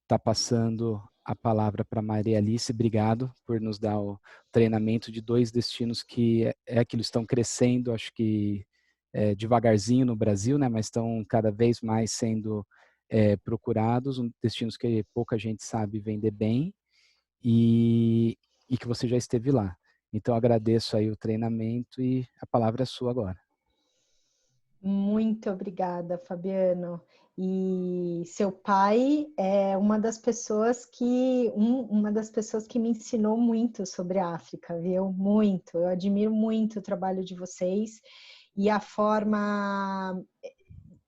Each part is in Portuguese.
estar passando a palavra para Maria Alice. Obrigado por nos dar o treinamento de 2 destinos que que eles estão crescendo, acho que devagarzinho no Brasil, né, mas estão cada vez mais sendo procurados, destinos que pouca gente sabe vender bem e, e que você já esteve lá. Então, agradeço aí o treinamento e a palavra é sua agora. Muito obrigada, Fabiano. E seu pai é uma das pessoas que me ensinou muito sobre a África, viu? Muito. Eu admiro muito o trabalho de vocês e a forma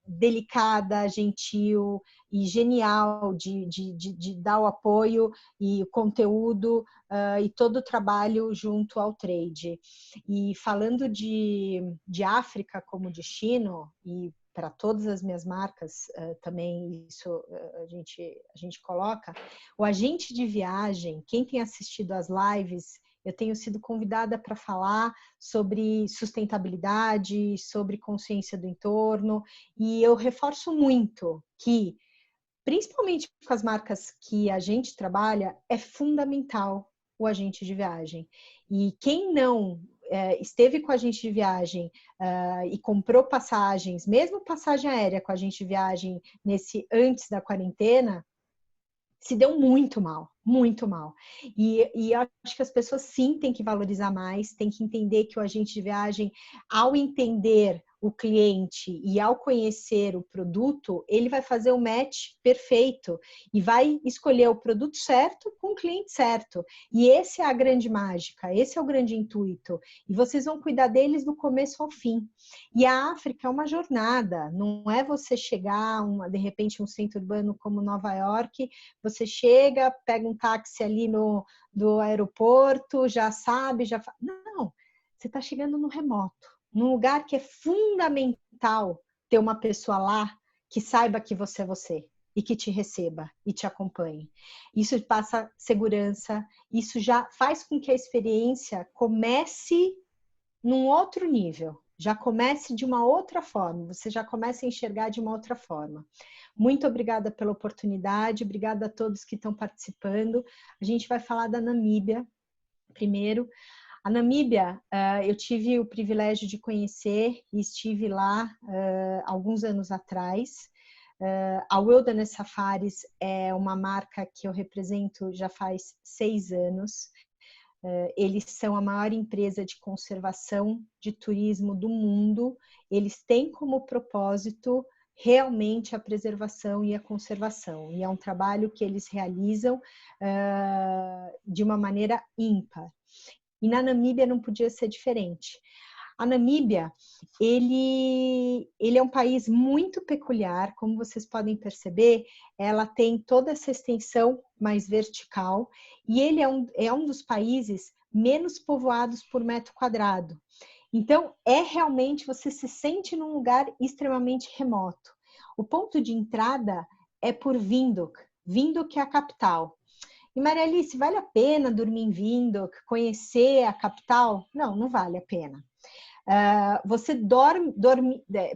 delicada, gentil e genial de dar o apoio e o conteúdo e todo o trabalho junto ao trade. E falando de África como destino, e para todas as minhas marcas também isso a gente coloca, o agente de viagem, quem tem assistido às lives, eu tenho sido convidada para falar sobre sustentabilidade, sobre consciência do entorno, e eu reforço muito que, principalmente com as marcas que a gente trabalha, é fundamental o agente de viagem. E quem não esteve com a agente de viagem e comprou passagens, mesmo passagem aérea com a agente de viagem antes da quarentena, se deu muito mal, muito mal. E acho que as pessoas sim têm que valorizar mais, têm que entender que o agente de viagem, ao entender o cliente e ao conhecer o produto, ele vai fazer o match perfeito e vai escolher o produto certo com o cliente certo. E essa é a grande mágica, esse é o grande intuito. E vocês vão cuidar deles do começo ao fim. E a África é uma jornada, não é você chegar, de repente, um centro urbano como Nova York, você chega, pega um táxi ali do aeroporto, já sabe, Não, você está chegando no remoto, num lugar que é fundamental ter uma pessoa lá que saiba que você é você e que te receba e te acompanhe. Isso passa segurança, isso já faz com que a experiência comece num outro nível, já comece de uma outra forma, você já começa a enxergar de uma outra forma. Muito obrigada pela oportunidade, obrigada a todos que estão participando. A gente vai falar da Namíbia primeiro. A Namíbia, eu tive o privilégio de conhecer e estive lá alguns anos atrás. A Wilderness Safaris é uma marca que eu represento já faz 6 anos. Eles são a maior empresa de conservação de turismo do mundo. Eles têm como propósito realmente a preservação e a conservação. E é um trabalho que eles realizam de uma maneira ímpar. E na Namíbia não podia ser diferente. A Namíbia, ele é um país muito peculiar, como vocês podem perceber, ela tem toda essa extensão mais vertical e ele é um dos países menos povoados por metro quadrado. Então, realmente, você se sente num lugar extremamente remoto. O ponto de entrada é por Windhoek. Windhoek é a capital. E Maria Alice, vale a pena dormir em Windhoek, conhecer a capital? Não, não vale a pena. Você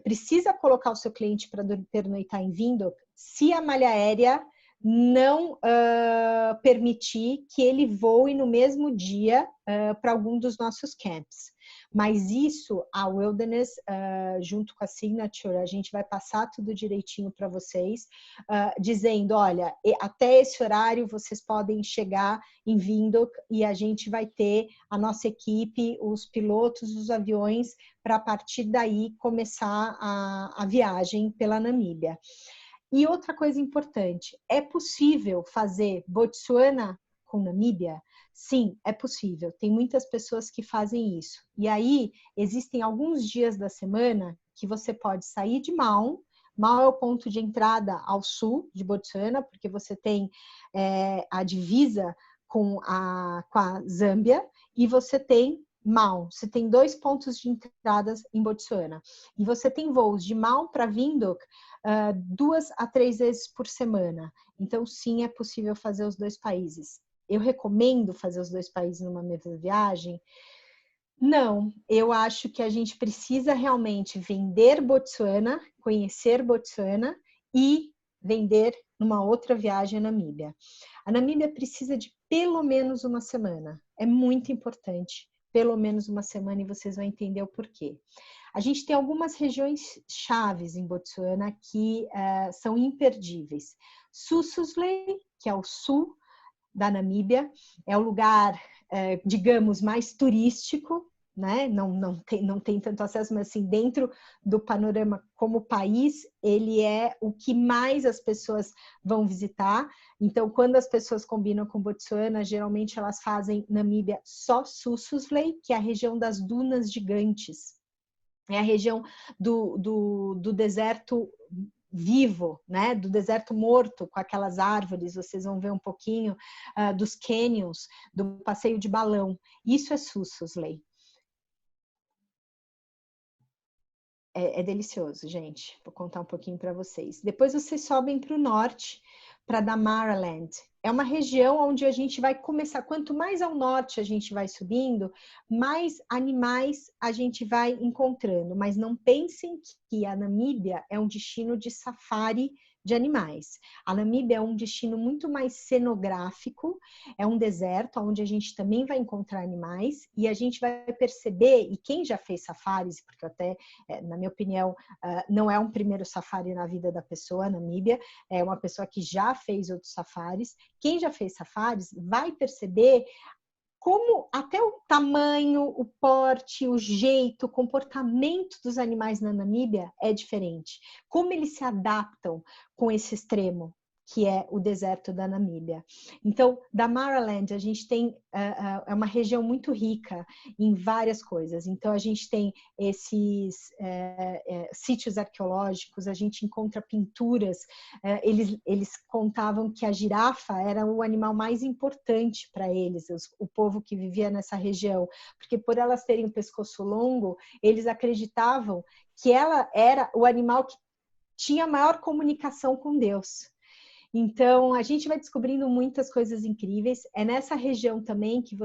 precisa colocar o seu cliente para pernoitar em Windhoek se a malha aérea não permitir que ele voe no mesmo dia para algum dos nossos camps. Mas isso, a Wilderness, junto com a Signature, a gente vai passar tudo direitinho para vocês, dizendo, olha, até esse horário vocês podem chegar em Windhoek e a gente vai ter a nossa equipe, os pilotos dos aviões, para a partir daí começar a viagem pela Namíbia. E outra coisa importante, é possível fazer Botsuana com Namíbia? Sim, é possível. Tem muitas pessoas que fazem isso. E aí, existem alguns dias da semana que você pode sair de Maun. Maun é o ponto de entrada ao sul de Botsuana, porque você tem a divisa com a Zâmbia, e você tem Maun. Você tem 2 pontos de entradas em Botsuana. E você tem voos de Maun para Windhoek 2 a 3 vezes por semana. Então, sim, é possível fazer os 2 países. Eu recomendo fazer os 2 países numa mesma viagem? Não, eu acho que a gente precisa realmente vender Botsuana, conhecer Botsuana e vender numa outra viagem à Namíbia. A Namíbia precisa de pelo menos uma semana. É muito importante, pelo menos uma semana, e vocês vão entender o porquê. A gente tem algumas regiões chaves em Botsuana que são imperdíveis. Sususley, que é o sul da Namíbia, é o lugar, digamos, mais turístico, né? Não tem tanto acesso, mas assim, dentro do panorama como país, ele é o que mais as pessoas vão visitar. Então, quando as pessoas combinam com Botsuana, geralmente elas fazem Namíbia só Sususley, que é a região das dunas gigantes. É a região do deserto vivo, né? Do deserto morto, com aquelas árvores. Vocês vão ver um pouquinho dos canyons, do passeio de balão. Isso é Sususley. É delicioso, gente. Vou contar um pouquinho para vocês. Depois vocês sobem para o norte, para Damaraland. É uma região onde a gente vai começar. Quanto mais ao norte a gente vai subindo, mais animais a gente vai encontrando. Mas não pensem que a Namíbia é um destino de safari de animais. A Namíbia é um destino muito mais cenográfico, é um deserto onde a gente também vai encontrar animais e a gente vai perceber, e quem já fez safaris, porque até, na minha opinião, não é um primeiro safari na vida da pessoa, a Namíbia, é uma pessoa que já fez outros safaris. Quem já fez safaris vai perceber como até o tamanho, o porte, o jeito, o comportamento dos animais na Namíbia é diferente. Como eles se adaptam com esse extremo, que é o deserto da Namíbia. Então, Damaraland, a gente tem é uma região muito rica em várias coisas. Então, a gente tem esses sítios arqueológicos, a gente encontra pinturas. Eles contavam que a girafa era o animal mais importante para eles, o povo que vivia nessa região, porque por elas terem um pescoço longo, eles acreditavam que ela era o animal que tinha maior comunicação com Deus. Então, a gente vai descobrindo muitas coisas incríveis. É nessa região também que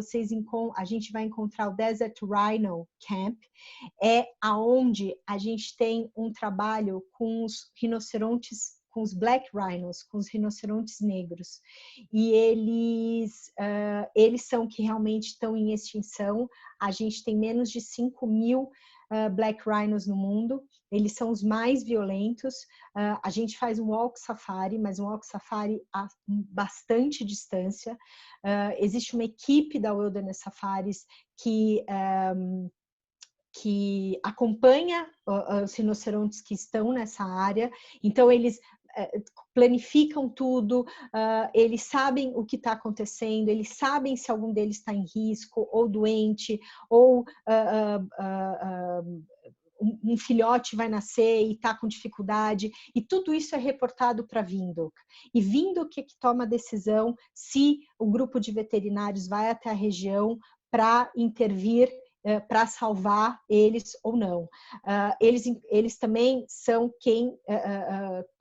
a gente vai encontrar o Desert Rhino Camp. É aonde a gente tem um trabalho com os rinocerontes, com os black rhinos, com os rinocerontes negros. E eles são que realmente estão em extinção. A gente tem menos de 5.000 black rhinos no mundo. Eles são os mais violentos. A gente faz um walk safari, mas um walk safari a bastante distância. Existe uma equipe da Wilderness Safaris que acompanha os rinocerontes que estão nessa área. Então, eles planificam tudo, eles sabem o que está acontecendo, eles sabem se algum deles está em risco, ou doente, ou um filhote vai nascer e está com dificuldade, e tudo isso é reportado para Windhoek. E Windhoek é que toma a decisão se o grupo de veterinários vai até a região para intervir, para salvar eles ou não. Eles também são quem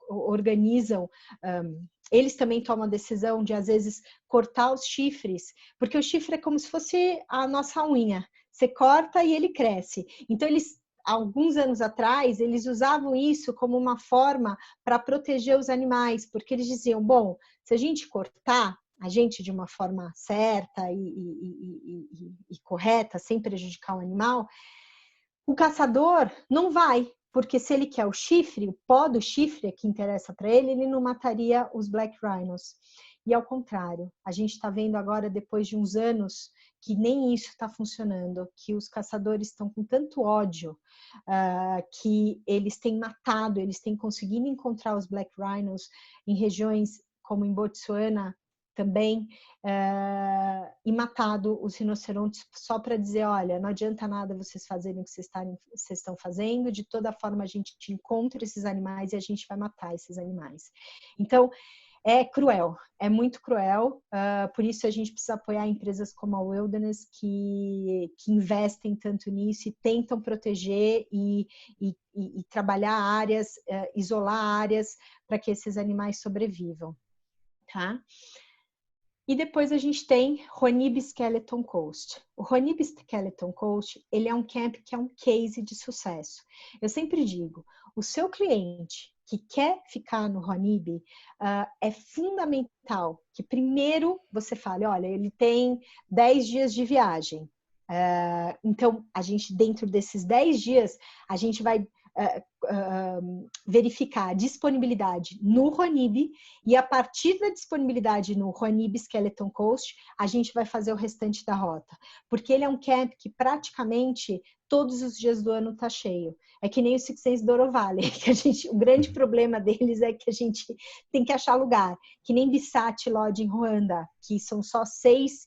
organizam, eles também tomam a decisão de, às vezes, cortar os chifres, porque o chifre é como se fosse a nossa unha. Você corta e ele cresce. Então, alguns anos atrás, eles usavam isso como uma forma para proteger os animais, porque eles diziam, bom, se a gente cortar a gente de uma forma certa e correta, sem prejudicar o animal, o caçador não vai, porque se ele quer o chifre, o pó do chifre é que interessa para ele, ele não mataria os black rhinos. E ao contrário, a gente está vendo agora, depois de uns anos, que nem isso está funcionando, que os caçadores estão com tanto ódio, que eles têm matado, eles têm conseguido encontrar os black rhinos em regiões como em Botsuana também, e matado os rinocerontes só para dizer, olha, não adianta nada vocês fazerem o que vocês estão fazendo, de toda forma a gente encontra esses animais e a gente vai matar esses animais. Então, é cruel, é muito cruel, por isso a gente precisa apoiar empresas como a Wilderness que investem tanto nisso e tentam proteger e trabalhar áreas, isolar áreas para que esses animais sobrevivam, tá? E depois a gente tem Ronib Skeleton Coast. O Ronib Skeleton Coast, ele é um camp que é um case de sucesso. Eu sempre digo, o seu cliente que quer ficar no Huanib, é fundamental que primeiro você fale, olha, ele tem 10 dias de viagem. Então, a gente, dentro desses 10 dias, a gente vai verificar a disponibilidade no Huanib, e a partir da disponibilidade no Huanib Skeleton Coast, a gente vai fazer o restante da rota. Porque ele é um camp que praticamente todos os dias do ano está cheio. É que nem o Six Senses do Oro Valley, que o grande problema deles é que a gente tem que achar lugar. Que nem Bisat Lodge em Ruanda, que são só 6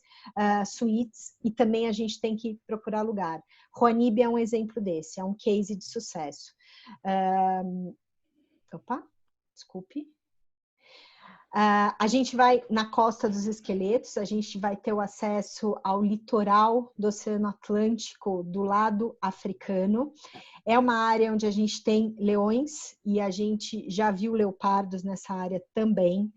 suítes, e também a gente tem que procurar lugar. Huanib é um exemplo desse, é um case de sucesso. Opa, desculpe. A gente vai na Costa dos Esqueletos, a gente vai ter o acesso ao litoral do Oceano Atlântico do lado africano. É uma área onde a gente tem leões e a gente já viu leopardos nessa área também.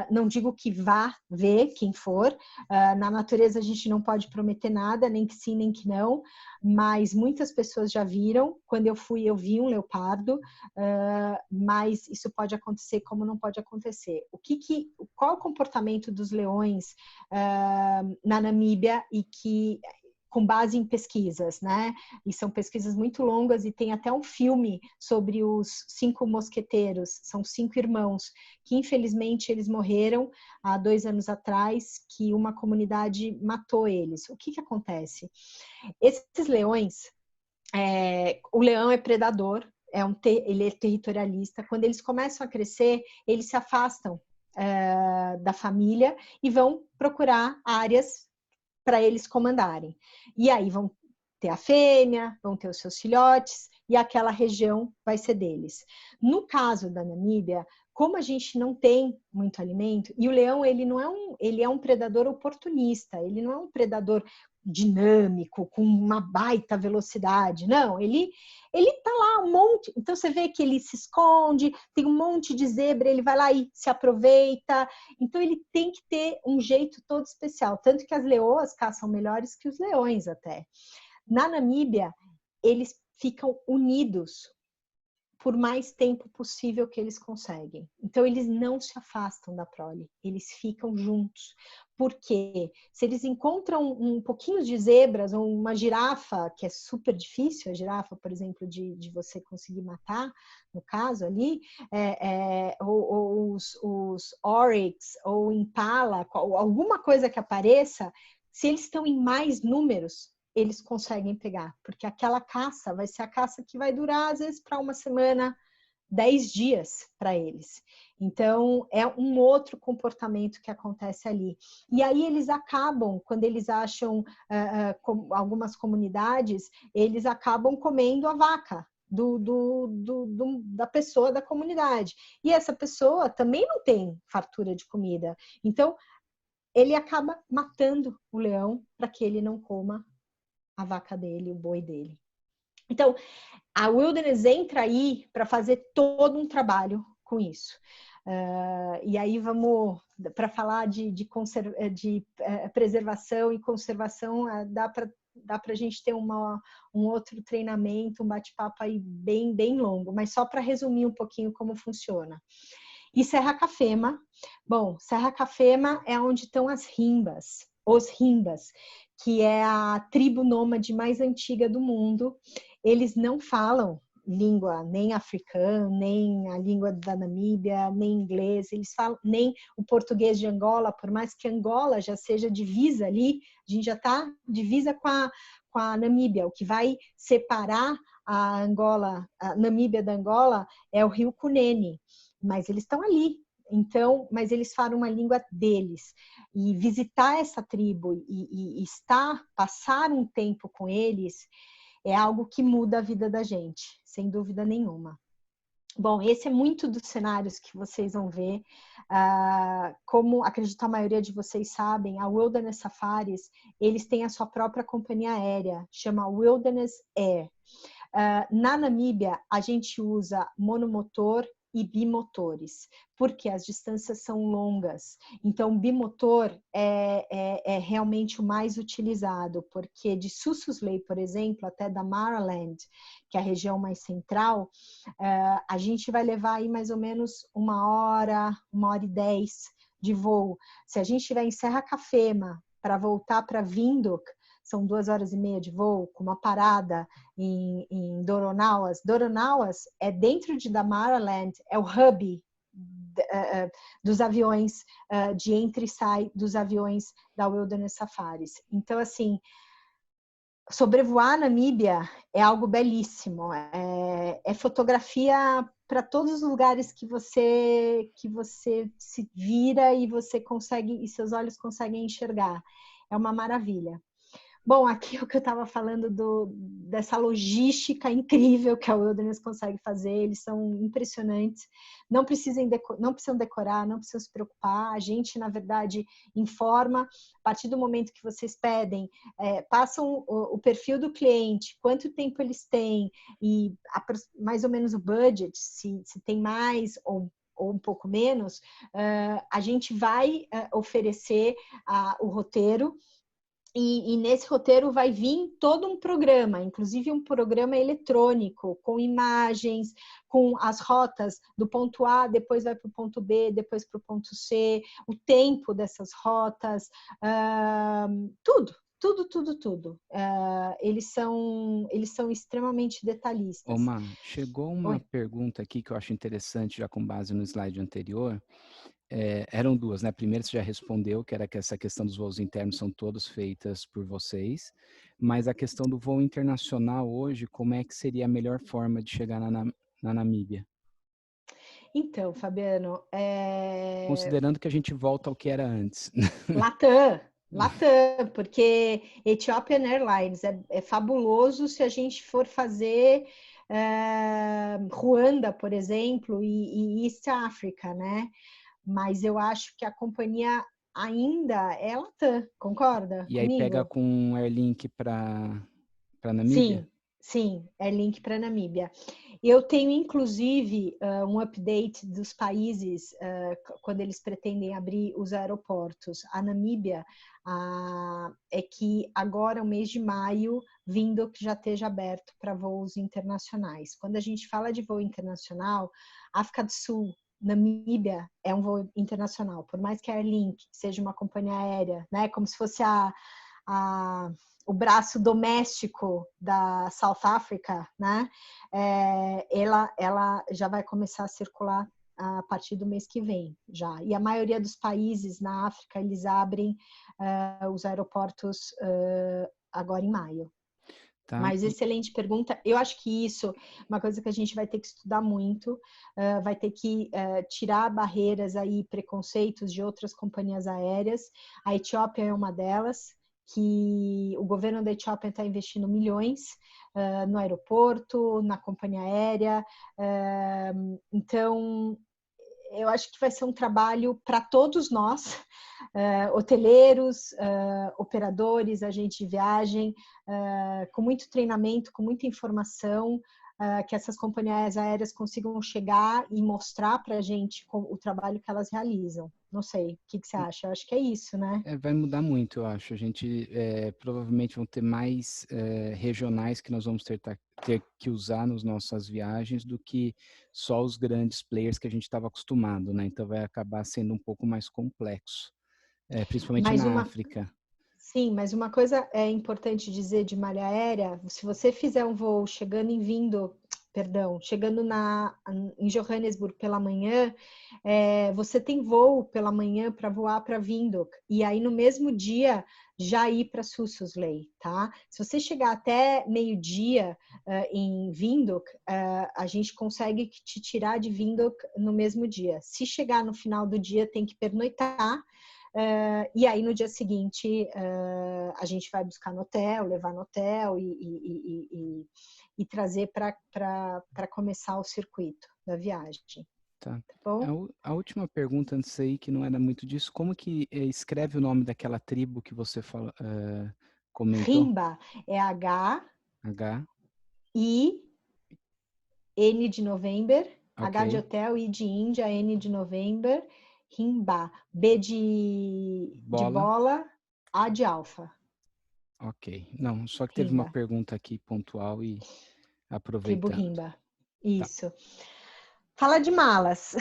Não digo que vá ver quem for. Na natureza a gente não pode prometer nada, nem que sim, nem que não. Mas muitas pessoas já viram. Quando eu fui, eu vi um leopardo. Mas isso pode acontecer como não pode acontecer. Qual é o comportamento dos leões na Namíbia e que... com base em pesquisas, né? E são pesquisas muito longas e tem até um filme sobre os 5 mosqueteiros, são 5 irmãos, que infelizmente eles morreram há 2 anos atrás, que uma comunidade matou eles. O que acontece? Esses leões, o leão é predador, ele é territorialista. Quando eles começam a crescer, eles se afastam da família e vão procurar áreas para eles comandarem. E aí vão ter a fêmea, vão ter os seus filhotes, e aquela região vai ser deles. No caso da Namíbia, como a gente não tem muito alimento, e o leão ele é um predador oportunista, ele não é um predador dinâmico, com uma baita velocidade, não, ele tá lá um monte, então você vê que ele se esconde, tem um monte de zebra, ele vai lá e se aproveita, então ele tem que ter um jeito todo especial, tanto que as leoas caçam melhores que os leões até. Na Namíbia, eles ficam unidos por mais tempo possível que eles conseguem. Então, eles não se afastam da prole, eles ficam juntos. Porque se eles encontram um pouquinho de zebras ou uma girafa, que é super difícil, a girafa, por exemplo, de você conseguir matar, no caso ali, ou os oryx, ou impala, alguma coisa que apareça, se eles estão em mais números, eles conseguem pegar, porque aquela caça vai ser a caça que vai durar, às vezes, para uma semana, 10 dias para eles. Então, é um outro comportamento que acontece ali. E aí eles acabam, quando eles acham algumas comunidades, eles acabam comendo a vaca da pessoa da comunidade. E essa pessoa também não tem fartura de comida. Então, ele acaba matando o leão para que ele não coma a vaca dele, o boi dele. Então, a Wilderness entra aí para fazer todo um trabalho com isso. E aí vamos, para falar de preservação e conservação, dá para a gente ter um outro treinamento, um bate-papo aí bem, bem longo, mas só para resumir um pouquinho como funciona. E Serra Cafema, bom, Serra Cafema é onde estão os Rimbas, que é a tribo nômade mais antiga do mundo. Eles não falam língua nem africana, nem a língua da Namíbia, nem inglês, eles falam nem o português de Angola, por mais que Angola já seja divisa ali, a gente já está divisa com a Namíbia. O que vai separar a Namíbia da Angola é o rio Cunene, mas eles estão ali. Então, mas eles falam uma língua deles. E visitar essa tribo e passar um tempo com eles é algo que muda a vida da gente, sem dúvida nenhuma. Bom, esse é muito dos cenários que vocês vão ver. Como acredito a maioria de vocês sabem, a Wilderness Safaris, eles têm a sua própria companhia aérea, chama Wilderness Air. Na Namíbia, a gente usa monomotor e bimotores, porque as distâncias são longas. Então, bimotor é realmente o mais utilizado, porque de Sususley, por exemplo, até Damaraland, que é a região mais central, a gente vai levar aí mais ou menos 1 hora e 10 de voo. Se a gente estiver em Serra Cafema para voltar para Windhoek, são 2 horas e meia de voo, com uma parada em Doronauas. Doronauas é dentro de Damaraland, é o hub dos aviões, de entra e sai dos aviões da Wilderness Safaris. Então, assim, sobrevoar a Namíbia é algo belíssimo. É fotografia para todos os lugares que você se vira e você consegue, e seus olhos conseguem enxergar. É uma maravilha. Bom, aqui é o que eu estava falando dessa logística incrível que a Wilderness consegue fazer, eles são impressionantes, não precisam decorar, não precisam se preocupar, a gente, na verdade, informa, a partir do momento que vocês pedem, passam o perfil do cliente, quanto tempo eles têm, e mais ou menos o budget, se tem mais ou um pouco menos, a gente vai oferecer o roteiro. E nesse roteiro vai vir todo um programa, inclusive um programa eletrônico, com imagens, com as rotas do ponto A, depois vai para o ponto B, depois para o ponto C, o tempo dessas rotas, tudo. Eles são extremamente detalhistas. Oma, chegou uma Oi. pergunta aqui que eu acho interessante, já com base no slide anterior. Eram duas, né? Primeiro você já respondeu, que era que essa questão dos voos internos são todos feitas por vocês, mas a questão do voo internacional hoje, como é que seria a melhor forma de chegar na Namíbia? Então, Fabiano, Considerando que a gente volta ao que era antes. Latam, porque Ethiopian Airlines é fabuloso se a gente for fazer Ruanda, por exemplo, e East Africa, né? Mas eu acho que a companhia ainda é Latam, concorda E aí pega comigo? com Airlink para Namíbia? Sim, Airlink para Namíbia. Eu tenho, inclusive, um update dos países quando eles pretendem abrir os aeroportos. A Namíbia é que agora, o mês de maio, vindo que já esteja aberto para voos internacionais. Quando a gente fala de voo internacional, África do Sul, Namíbia é um voo internacional, por mais que a Airlink seja uma companhia aérea, né, como se fosse o braço doméstico da South Africa, né? Ela já vai começar a circular a partir do mês que vem, já. E a maioria dos países na África, eles abrem os aeroportos agora em maio. Tá? Mas excelente pergunta. Eu acho que isso é uma coisa que a gente vai ter que estudar muito, vai ter que tirar barreiras aí, preconceitos de outras companhias aéreas. A Etiópia é uma delas, que o governo da Etiópia está investindo milhões no aeroporto, na companhia aérea. Então, eu acho que vai ser um trabalho para todos nós, hoteleiros, operadores, agentes de viagem, com muito treinamento, com muita informação, que essas companhias aéreas consigam chegar e mostrar para a gente o trabalho que elas realizam. Não sei, o que você acha? Eu acho que é isso, né? Vai mudar muito, eu acho. A gente provavelmente vão ter mais regionais que nós vamos ter que usar nas nossas viagens do que só os grandes players que a gente estava acostumado, né? Então vai acabar sendo um pouco mais complexo, principalmente Mas na uma, África. sim, mas uma coisa é importante dizer de malha aérea, se você fizer um voo chegando em Johannesburg pela manhã, você tem voo pela manhã para voar para Windhoek, e aí no mesmo dia já ir para Sususley, tá? Se você chegar até meio-dia em Windhoek, a gente consegue te tirar de Windhoek no mesmo dia. Se chegar no final do dia, tem que pernoitar, e aí no dia seguinte a gente vai buscar no hotel, levar no hotel e trazer para começar o circuito da viagem. Tá. Tá bom? A última pergunta antes aí, que não era muito disso, como que escreve o nome daquela tribo que você comentou? Rimba é H, H-I-N de November, H de Ok. hotel, I de Índia, N de November, Rimba. B de Bola. bola, A de alfa. Ok. Não, só que teve uma Rimba. pergunta aqui pontual e Tribo aproveitando. Rimba. Tá. Isso. Fala de malas.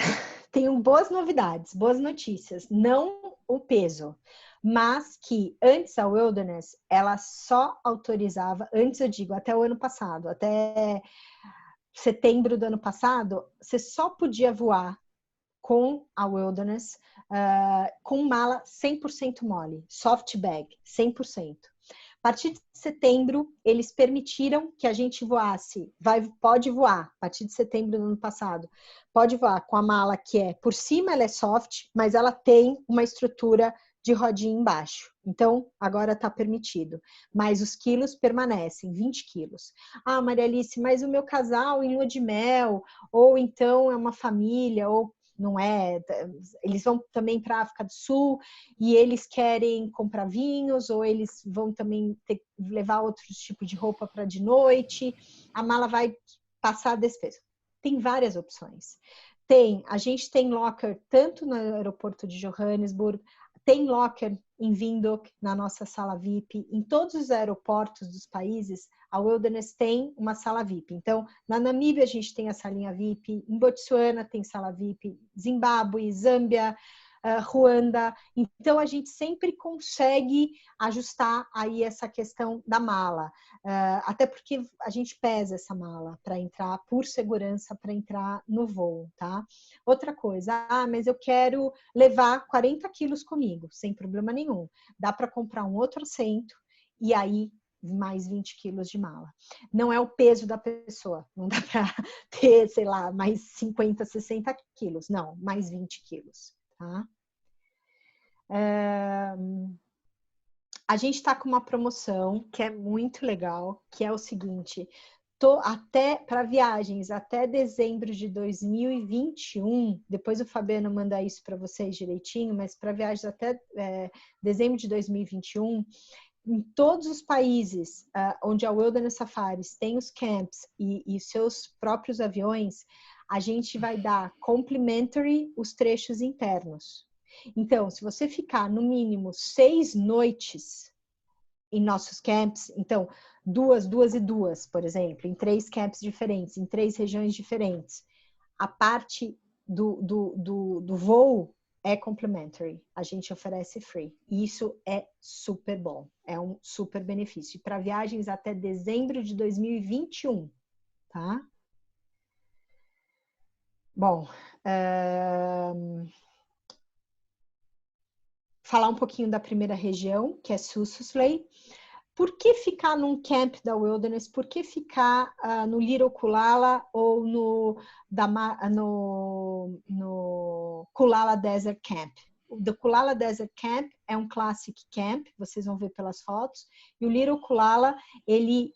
Tenho boas novidades, boas notícias. Não o peso, mas que antes a Wilderness, ela só autorizava, antes eu digo, até o ano passado, até setembro do ano passado, você só podia voar com a Wilderness, com mala 100% mole, soft bag, 100%. A partir de setembro, eles permitiram que a gente voasse, pode voar, a partir de setembro do ano passado, pode voar com a mala que é, por cima ela é soft, mas ela tem uma estrutura de rodinha embaixo. Então, agora está permitido. Mas os quilos permanecem, 20 quilos. Ah, Maria Alice, mas o meu casal em lua de mel, ou então é uma família, ou não é, eles vão também para a África do Sul e eles querem comprar vinhos, ou eles vão também levar outros tipos de roupa para de noite, a mala vai passar desse peso. Tem várias opções. A gente tem locker tanto no aeroporto de Johannesburg, tem locker em Windhoek, na nossa sala VIP, em todos os aeroportos dos países, a Wilderness tem uma sala VIP. Então, na Namíbia a gente tem a salinha VIP, em Botsuana tem sala VIP, Zimbábue, Zâmbia, Ruanda. Então, a gente sempre consegue ajustar aí essa questão da mala. Até porque a gente pesa essa mala para entrar, por segurança, para entrar no voo, tá? Outra coisa, mas eu quero levar 40 quilos comigo, sem problema nenhum. Dá para comprar um outro assento e aí mais 20 quilos de mala. Não é o peso da pessoa, não dá para ter, sei lá, mais 50, 60 quilos, não, mais 20 quilos, tá? A gente está com uma promoção que é muito legal, que é o seguinte, até para viagens até dezembro de 2021, depois o Fabiano manda isso para vocês direitinho, mas para viagens até dezembro de 2021, em todos os países onde a Wilderness Safaris tem os camps e seus próprios aviões, a gente vai dar complimentary os trechos internos. Então, se você ficar no mínimo 6 noites em nossos camps, então 2 e 2, por exemplo, em 3 camps diferentes, em 3 regiões diferentes, a parte do voo é complimentary, a gente oferece free. E isso é super bom, é um super benefício. Para viagens até dezembro de 2021, tá? Bom, falar um pouquinho da primeira região, que é Sussesley. Por que ficar num camp da Wilderness? Por que ficar no Little Kulala ou no Kulala Desert Camp? O do Kulala Desert Camp é um classic camp, vocês vão ver pelas fotos, e o Little Kulala, ele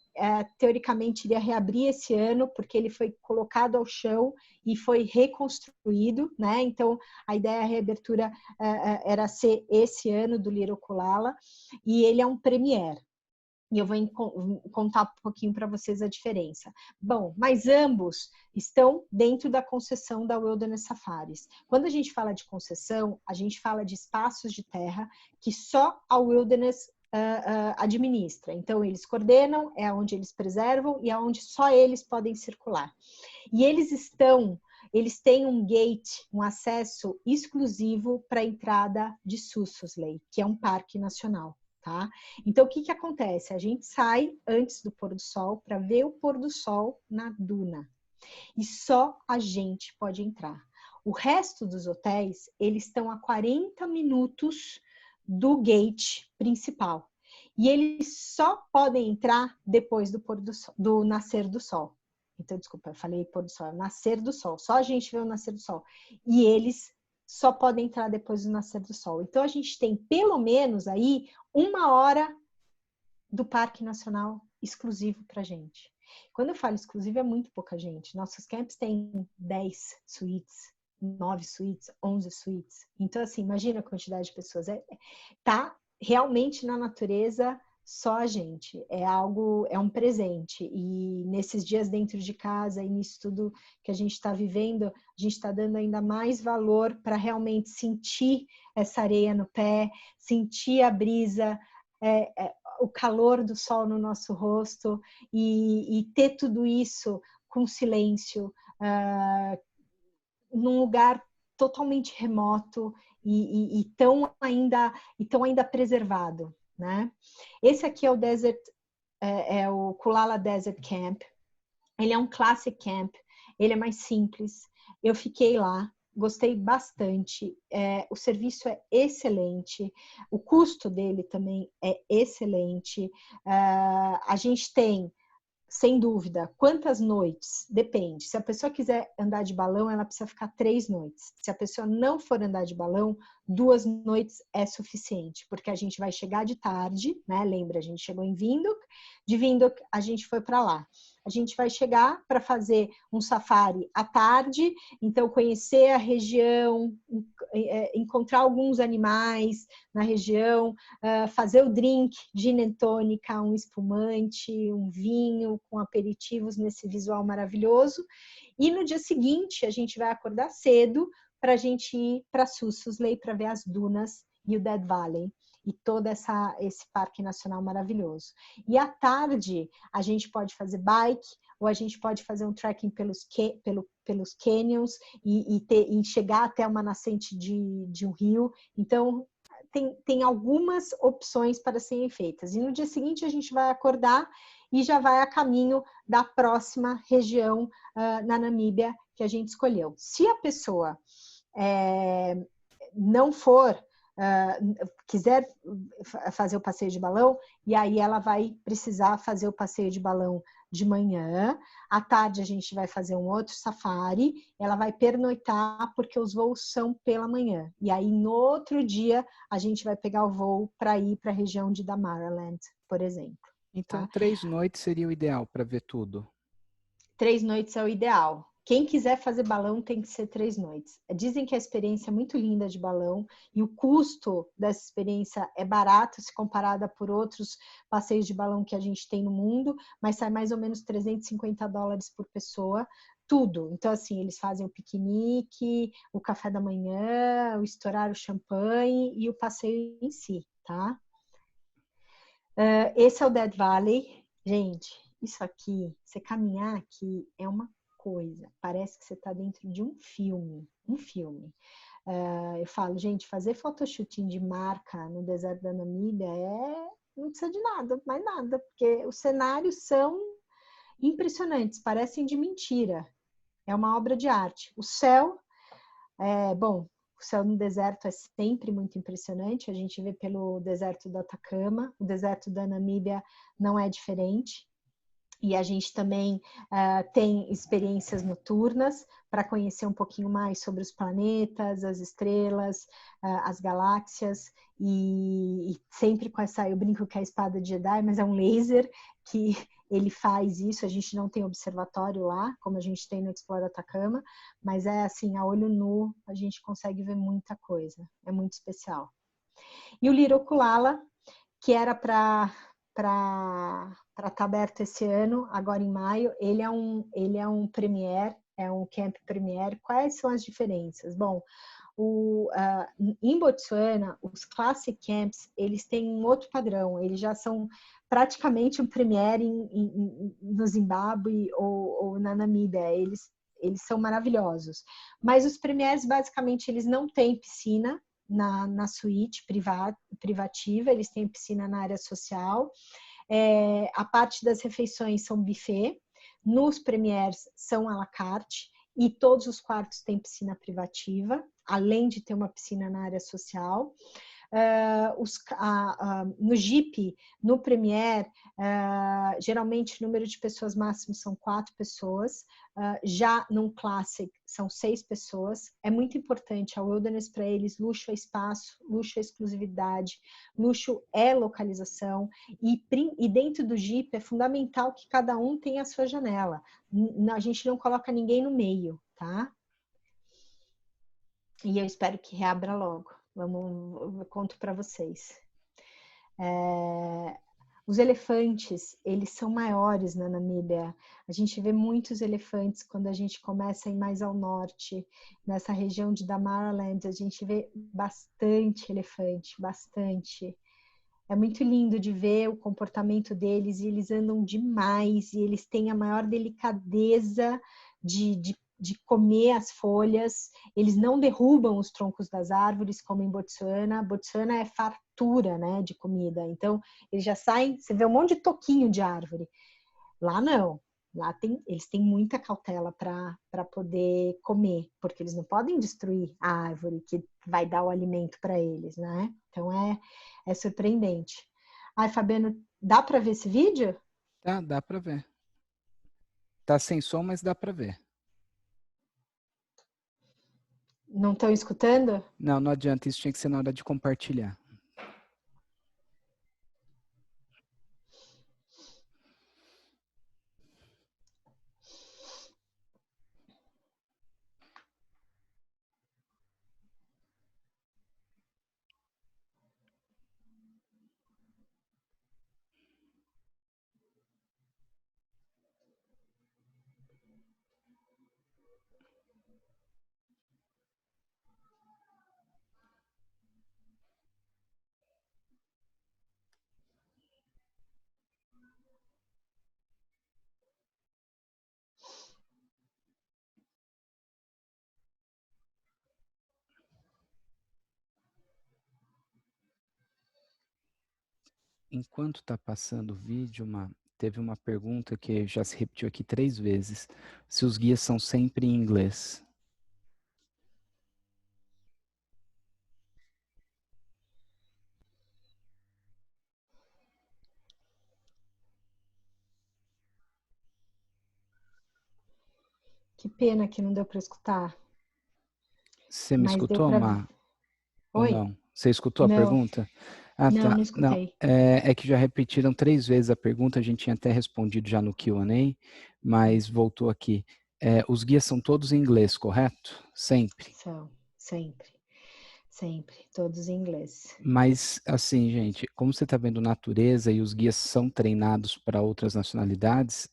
teoricamente iria reabrir esse ano, porque ele foi colocado ao chão e foi reconstruído, né? Então, a ideia, a reabertura era ser esse ano do Little Kulala, e ele é um premier. E eu vou contar um pouquinho para vocês a diferença. Bom, mas ambos estão dentro da concessão da Wilderness Safaris. Quando a gente fala de concessão, a gente fala de espaços de terra que só a Wilderness administra. Então, eles coordenam, é onde eles preservam e é onde só eles podem circular. E eles têm um gate, um acesso exclusivo para a entrada de Sussesley, que é um parque nacional. Tá? Então, o que acontece? A gente sai antes do pôr do sol para ver o pôr do sol na duna. E só a gente pode entrar. O resto dos hotéis, eles estão a 40 minutos do gate principal. E eles só podem entrar depois do pôr do sol, do nascer do sol. Então, desculpa, eu falei pôr do sol, é nascer do sol. Só a gente vê o nascer do sol. E eles só podem entrar depois do nascer do sol. Então, a gente tem pelo menos aí 1 hora do Parque Nacional exclusivo para gente. Quando eu falo exclusivo, é muito pouca gente. Nossos camps têm 10 suítes, 9 suítes, 11 suítes. Então, assim, imagina a quantidade de pessoas. Tá realmente na natureza, só a gente. É algo, é um presente. E nesses dias dentro de casa e nisso tudo que a gente está vivendo, a gente está dando ainda mais valor para realmente sentir essa areia no pé, sentir a brisa, o calor do sol no nosso rosto e ter tudo isso com silêncio, num lugar totalmente remoto e tão ainda preservado, né? Esse aqui é o Desert, é o Kulala Desert Camp. Ele é um classic camp, ele é mais simples. Eu fiquei lá, gostei bastante. O serviço é excelente, o custo dele também é excelente. A gente tem, sem dúvida, quantas noites? Depende. Se a pessoa quiser andar de balão, ela precisa ficar 3 noites. Se a pessoa não for andar de balão, 2 noites é suficiente, porque a gente vai chegar de tarde, né? Lembra, a gente chegou em Windhoek, de Windhoek a gente foi para lá. A gente vai chegar para fazer um safari à tarde, então conhecer a região, encontrar alguns animais na região, fazer o drink, gin and tônica, um espumante, um vinho com aperitivos nesse visual maravilhoso. E no dia seguinte a gente vai acordar cedo para a gente ir para Sussusley para ver as dunas e o Dead Valley e todo esse parque nacional maravilhoso. E à tarde a gente pode fazer bike ou a gente pode fazer um trekking pelos canyons e chegar até uma nascente de um rio. Então tem algumas opções para serem feitas. E no dia seguinte a gente vai acordar e já vai a caminho da próxima região na Namíbia que a gente escolheu. Se a pessoa não for, quiser fazer o passeio de balão, e aí ela vai precisar fazer o passeio de balão de manhã, à tarde a gente vai fazer um outro safari, ela vai pernoitar porque os voos são pela manhã. E aí no outro dia a gente vai pegar o voo para ir para a região de Damaraland, por exemplo. Então, Tá? 3 noites seria o ideal para ver tudo. 3 noites é o ideal. Quem quiser fazer balão tem que ser 3 noites. Dizem que a experiência é muito linda de balão e o custo dessa experiência é barato se comparada por outros passeios de balão que a gente tem no mundo, mas sai mais ou menos $350 por pessoa, tudo. Então, assim, eles fazem o piquenique, o café da manhã, o estourar o champanhe e o passeio em si, tá? Esse é o Dead Valley. Gente, isso aqui, você caminhar aqui é uma coisa, parece que você está dentro de um filme, eu falo, gente, fazer photoshooting de marca no deserto da Namíbia não precisa de nada, mais nada, porque os cenários são impressionantes, parecem de mentira, é uma obra de arte. O céu, bom, o céu no deserto é sempre muito impressionante, a gente vê pelo deserto do Atacama, o deserto da Namíbia não é diferente. E a gente também tem experiências noturnas para conhecer um pouquinho mais sobre os planetas, as estrelas, as galáxias, e sempre com essa, eu brinco que é a espada de Jedi, mas é um laser que ele faz isso, a gente não tem observatório lá, como a gente tem no Explora Atacama, mas é assim, a olho nu, a gente consegue ver muita coisa, é muito especial. E o Lirokulala, que era para estar aberto esse ano, agora em maio, ele é um premier, é um camp premier. Quais são as diferenças? Bom, em Botsuana, os classic camps, eles têm um outro padrão, eles já são praticamente um premier no Zimbábue ou na Namíbia, eles são maravilhosos. Mas os premiers, basicamente, eles não têm piscina na suíte privativa, eles têm piscina na área social. A parte das refeições são buffet, nos premiers são à la carte, e todos os quartos têm piscina privativa, além de ter uma piscina na área social. No Jeep, no Premier, geralmente o número de pessoas máximo são 4 pessoas, já num Classic são 6 pessoas. É muito importante a Wilderness para eles, luxo é espaço, luxo é exclusividade, luxo é localização, e dentro do Jeep é fundamental que cada um tenha a sua janela, a gente não coloca ninguém no meio, tá? E eu espero que reabra logo. Eu conto para vocês. Os elefantes, eles são maiores na Namíbia. A gente vê muitos elefantes quando a gente começa a ir mais ao norte. Nessa região de Damaraland, a gente vê bastante elefante, bastante. É muito lindo de ver o comportamento deles, e eles andam demais, e eles têm a maior delicadeza de comer as folhas. Eles não derrubam os troncos das árvores, como em Botsuana. Botsuana é fartura, né, de comida. Então, eles já saem, você vê um monte de toquinho de árvore. Lá não. Lá eles têm muita cautela para poder comer, porque eles não podem destruir a árvore que vai dar o alimento para eles, né? Então é surpreendente. Ai, Fabiano, dá para ver esse vídeo? Tá, dá para ver. Tá sem som, mas dá para ver. Não estão escutando? Não, não adianta, isso tinha que ser na hora de compartilhar. Enquanto está passando o vídeo, teve uma pergunta que já se repetiu aqui 3 vezes. Se os guias são sempre em inglês. Que pena que não deu para escutar. Você me Mas deu escutou, para. Má? Ou Oi? não? Você escutou a Não, pergunta? Ah, não, tá. não Não, escutei. é que já repetiram 3 vezes a pergunta, a gente tinha até respondido já no Q&A, mas voltou aqui. Os guias são todos em inglês, correto? Sempre. São, sempre, sempre, todos em inglês. Mas, assim, gente, como você está vendo natureza e os guias são treinados para outras nacionalidades,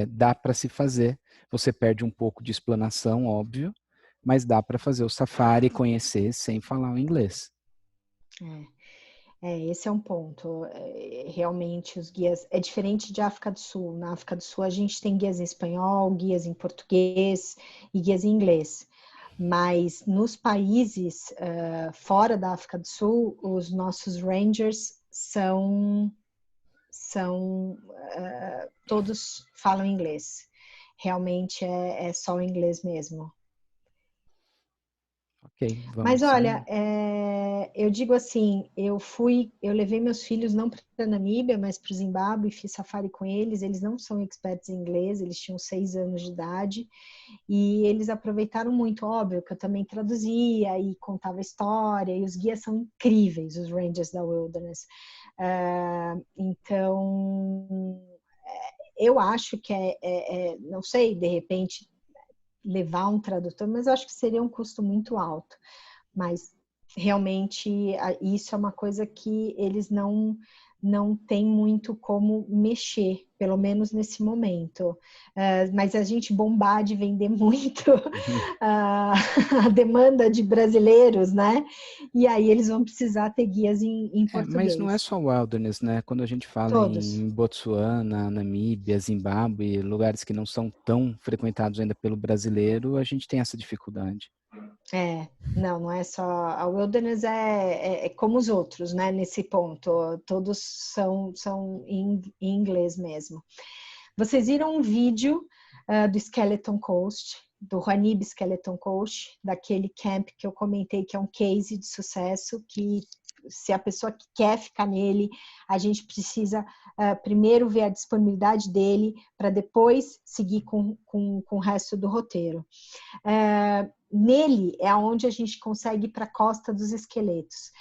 dá para se fazer. Você perde um pouco de explanação, óbvio, mas dá para fazer o safari e conhecer sem falar o inglês. Esse é um ponto. Realmente, os guias. É diferente de África do Sul. Na África do Sul, a gente tem guias em espanhol, guias em português e guias em inglês. Mas nos países fora da África do Sul, os nossos rangers todos falam inglês. Realmente é só o inglês mesmo. Ok, Mas vamos olha, seguir. eu digo assim, eu levei meus filhos não para a Namíbia, mas para o Zimbábue, fiz safari com eles. Eles não são experts em inglês, eles tinham 6 anos de idade e eles aproveitaram muito, óbvio, que eu também traduzia e contava história, e os guias são incríveis, os Rangers da Wilderness. Então, eu acho que não sei, de repente levar um tradutor, mas eu acho que seria um custo muito alto. Mas realmente isso é uma coisa que eles não têm muito como mexer, pelo menos nesse momento. Mas a gente bombar de vender muito a demanda de brasileiros, né? E aí eles vão precisar ter guias em Mas não é português. só wilderness, né? Quando a gente fala Todos. em Botsuana, Namíbia, Zimbábue, lugares que não são tão frequentados ainda pelo brasileiro, a gente tem essa dificuldade. Não é só. A Wilderness é como os outros, né? Nesse ponto. Todos são em inglês mesmo. Vocês viram um vídeo do Skeleton Coast, do Juanib Skeleton Coast, daquele camp que eu comentei que é um case de sucesso, que se a pessoa quer ficar nele, a gente precisa primeiro ver a disponibilidade dele para depois seguir com o resto do roteiro. Nele é onde a gente consegue ir para a Costa dos Esqueletos,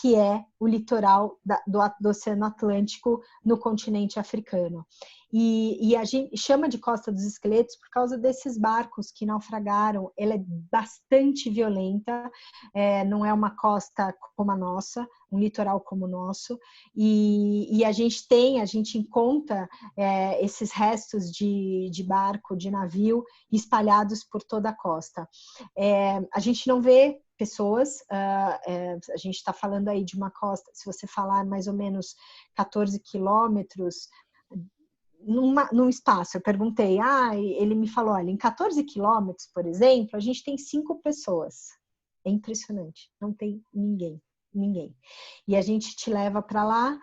que é o litoral do Oceano Atlântico no continente africano. E a gente chama de Costa dos Esqueletos por causa desses barcos que naufragaram. Ela é bastante violenta, não é uma costa como a nossa, um litoral como o nosso, e a gente encontra esses restos de barco, de navio, espalhados por toda a costa. A gente não vê pessoas, a gente está falando aí de uma costa, se você falar mais ou menos 14 quilômetros, num espaço. Eu perguntei, ele me falou, olha, em 14 quilômetros, por exemplo, a gente tem 5 pessoas. É impressionante, não tem ninguém. E a gente te leva para lá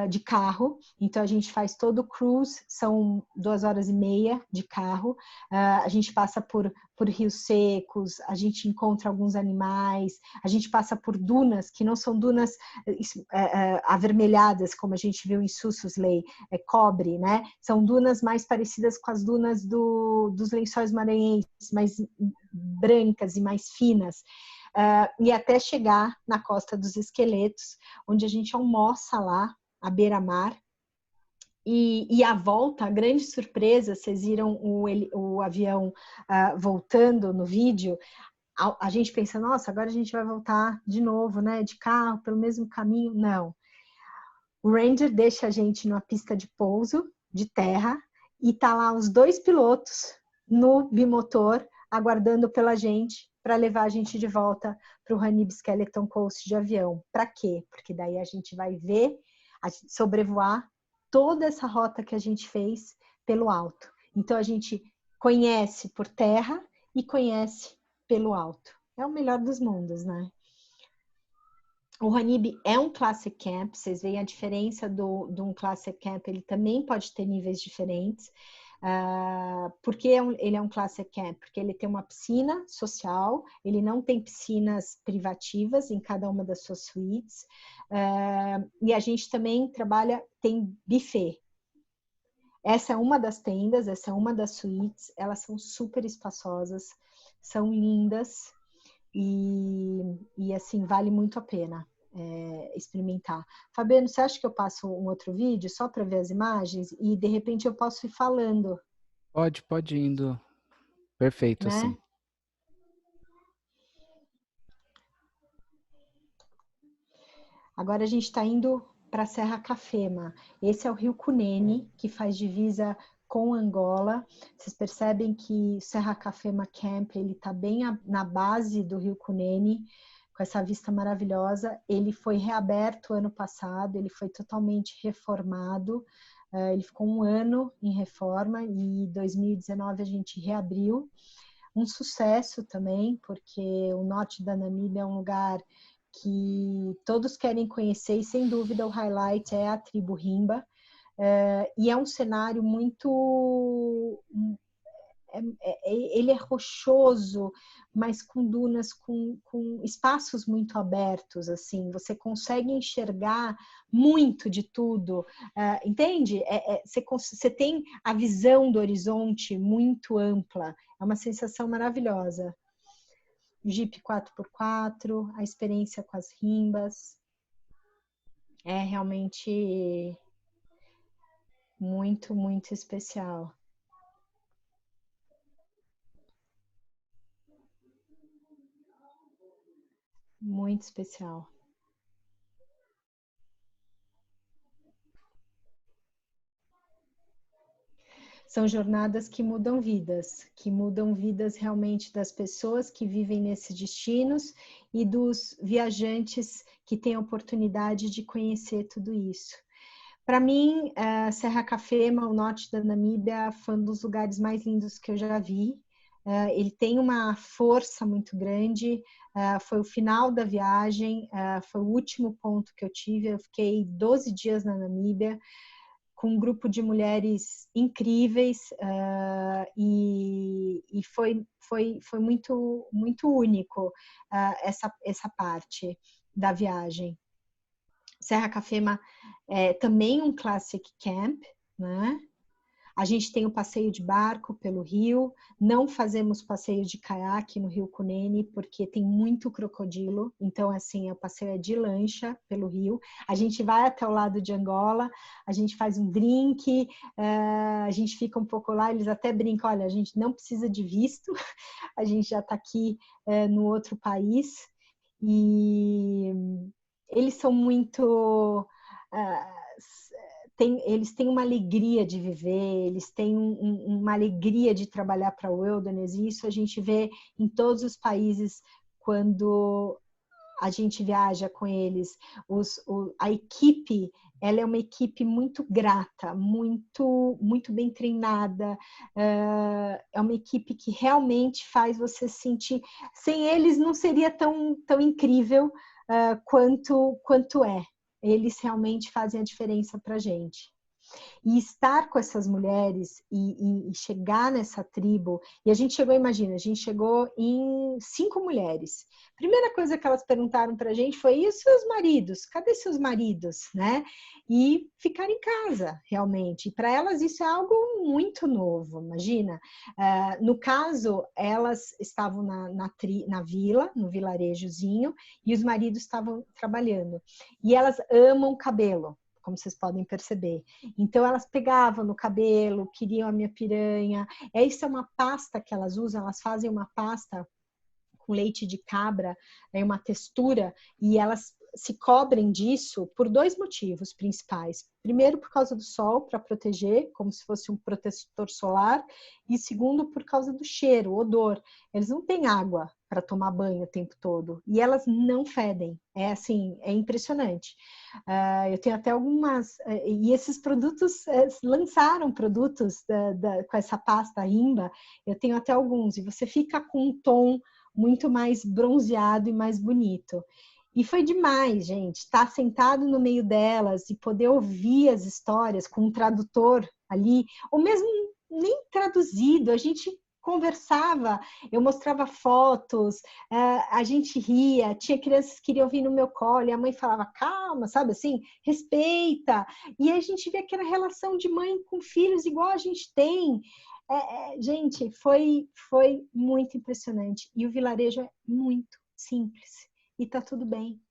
de carro, então a gente faz todo o cruise, são 2 horas e meia de carro, a gente passa por rios secos, a gente encontra alguns animais, a gente passa por dunas, que não são dunas avermelhadas, como a gente viu em Sussusley, cobre, né? São dunas mais parecidas com as dunas dos Lençóis Maranhenses, mais brancas e mais finas. E até chegar na Costa dos Esqueletos, onde a gente almoça lá, à beira-mar. E a volta, a grande surpresa, vocês viram o avião voltando no vídeo, a gente pensa, nossa, agora a gente vai voltar de novo, né, de carro, pelo mesmo caminho. Não. O Ranger deixa a gente numa pista de pouso, de terra, e tá lá os 2 pilotos no bimotor, aguardando pela gente, para levar a gente de volta para o Hanib Skeleton Coast de avião. Para quê? Porque daí a gente vai ver, sobrevoar toda essa rota que a gente fez pelo alto. Então a gente conhece por terra e conhece pelo alto. É o melhor dos mundos, né? O Hanib é um Classic Camp, vocês veem a diferença de um Classic Camp, ele também pode ter níveis diferentes. Por que ele é um Classic Camp? Porque ele tem uma piscina social, ele não tem piscinas privativas em cada uma das suas suítes, e a gente também tem buffet. Essa é uma das tendas, essa é uma das suítes, elas são super espaçosas, são lindas, e assim, vale muito a pena experimentar. Fabiano, você acha que eu passo um outro vídeo só para ver as imagens e de repente eu posso ir falando? Pode ir indo. Perfeito, Né? assim. Agora a gente está indo para a Serra Cafema. Esse é o Rio Cunene, que faz divisa com Angola. Vocês percebem que Serra Cafema Camp, ele está bem na base do Rio Cunene, com essa vista maravilhosa. Ele foi reaberto ano passado, ele foi totalmente reformado. Ele ficou 1 ano em reforma e em 2019 a gente reabriu. Um sucesso também, porque o norte da Namíbia é um lugar que todos querem conhecer e sem dúvida o highlight é a tribo Rimba. E é um cenário muito... ele é rochoso, mas com dunas, com espaços muito abertos, assim, você consegue enxergar muito de tudo, entende? Você tem a visão do horizonte muito ampla, é uma sensação maravilhosa. Jeep 4x4, a experiência com as rimbas, é realmente muito, muito especial. Muito especial. São jornadas que mudam vidas realmente das pessoas que vivem nesses destinos e dos viajantes que têm a oportunidade de conhecer tudo isso. Para mim, Serra Cafema, o norte da Namíbia, foi um dos lugares mais lindos que eu já vi. Ele tem uma força muito grande, foi o final da viagem, foi o último ponto que eu tive. Eu fiquei 12 dias na Namíbia, com um grupo de mulheres incríveis, e foi muito, muito único essa parte da viagem. Serra Cafema é também um Classic Camp, né? A gente tem o passeio de barco pelo rio, não fazemos passeio de caiaque no Rio Cunene, porque tem muito crocodilo, então assim, o passeio é de lancha pelo rio. A gente vai até o lado de Angola, a gente faz um drink, a gente fica um pouco lá, eles até brincam, olha, a gente não precisa de visto, a gente já está aqui no outro país, e eles são muito... eles têm uma alegria de viver, eles têm uma alegria de trabalhar para o Wilderness, e isso a gente vê em todos os países quando a gente viaja com eles. A equipe, ela é uma equipe muito grata, muito bem treinada, é uma equipe que realmente faz você sentir... Sem eles não seria tão incrível quanto é. Eles realmente fazem a diferença para a gente. E estar com essas mulheres e chegar nessa tribo, e a gente chegou, imagina, a gente chegou em 5 mulheres. Primeira coisa que elas perguntaram para a gente foi: e os seus maridos? Cadê seus maridos? Né? E ficar em casa, realmente. E para elas isso é algo muito novo, imagina. No caso, elas estavam na vila, no vilarejozinho, e os maridos estavam trabalhando. E elas amam cabelo, como vocês podem perceber. Então, elas pegavam no cabelo, queriam a minha piranha. Essa é uma pasta que elas usam, elas fazem uma pasta com leite de cabra, uma textura, e elas se cobrem disso por 2 motivos principais. Primeiro, por causa do sol, para proteger, como se fosse um protetor solar, e segundo, por causa do cheiro, o odor. Eles não têm água para tomar banho o tempo todo, e elas não fedem. É assim, é impressionante. Eu tenho até algumas, e esses produtos, lançaram produtos com essa pasta Rimba, eu tenho até alguns, e você fica com um tom muito mais bronzeado e mais bonito. E foi demais, gente, estar sentado no meio delas e poder ouvir as histórias com um tradutor ali, ou mesmo nem traduzido, a gente conversava, eu mostrava fotos, a gente ria, tinha crianças que queriam vir no meu colo, e a mãe falava, calma, sabe assim, respeita, e a gente vê aquela relação de mãe com filhos igual a gente tem. Gente, foi muito impressionante, e o vilarejo é muito simples, e tá tudo bem,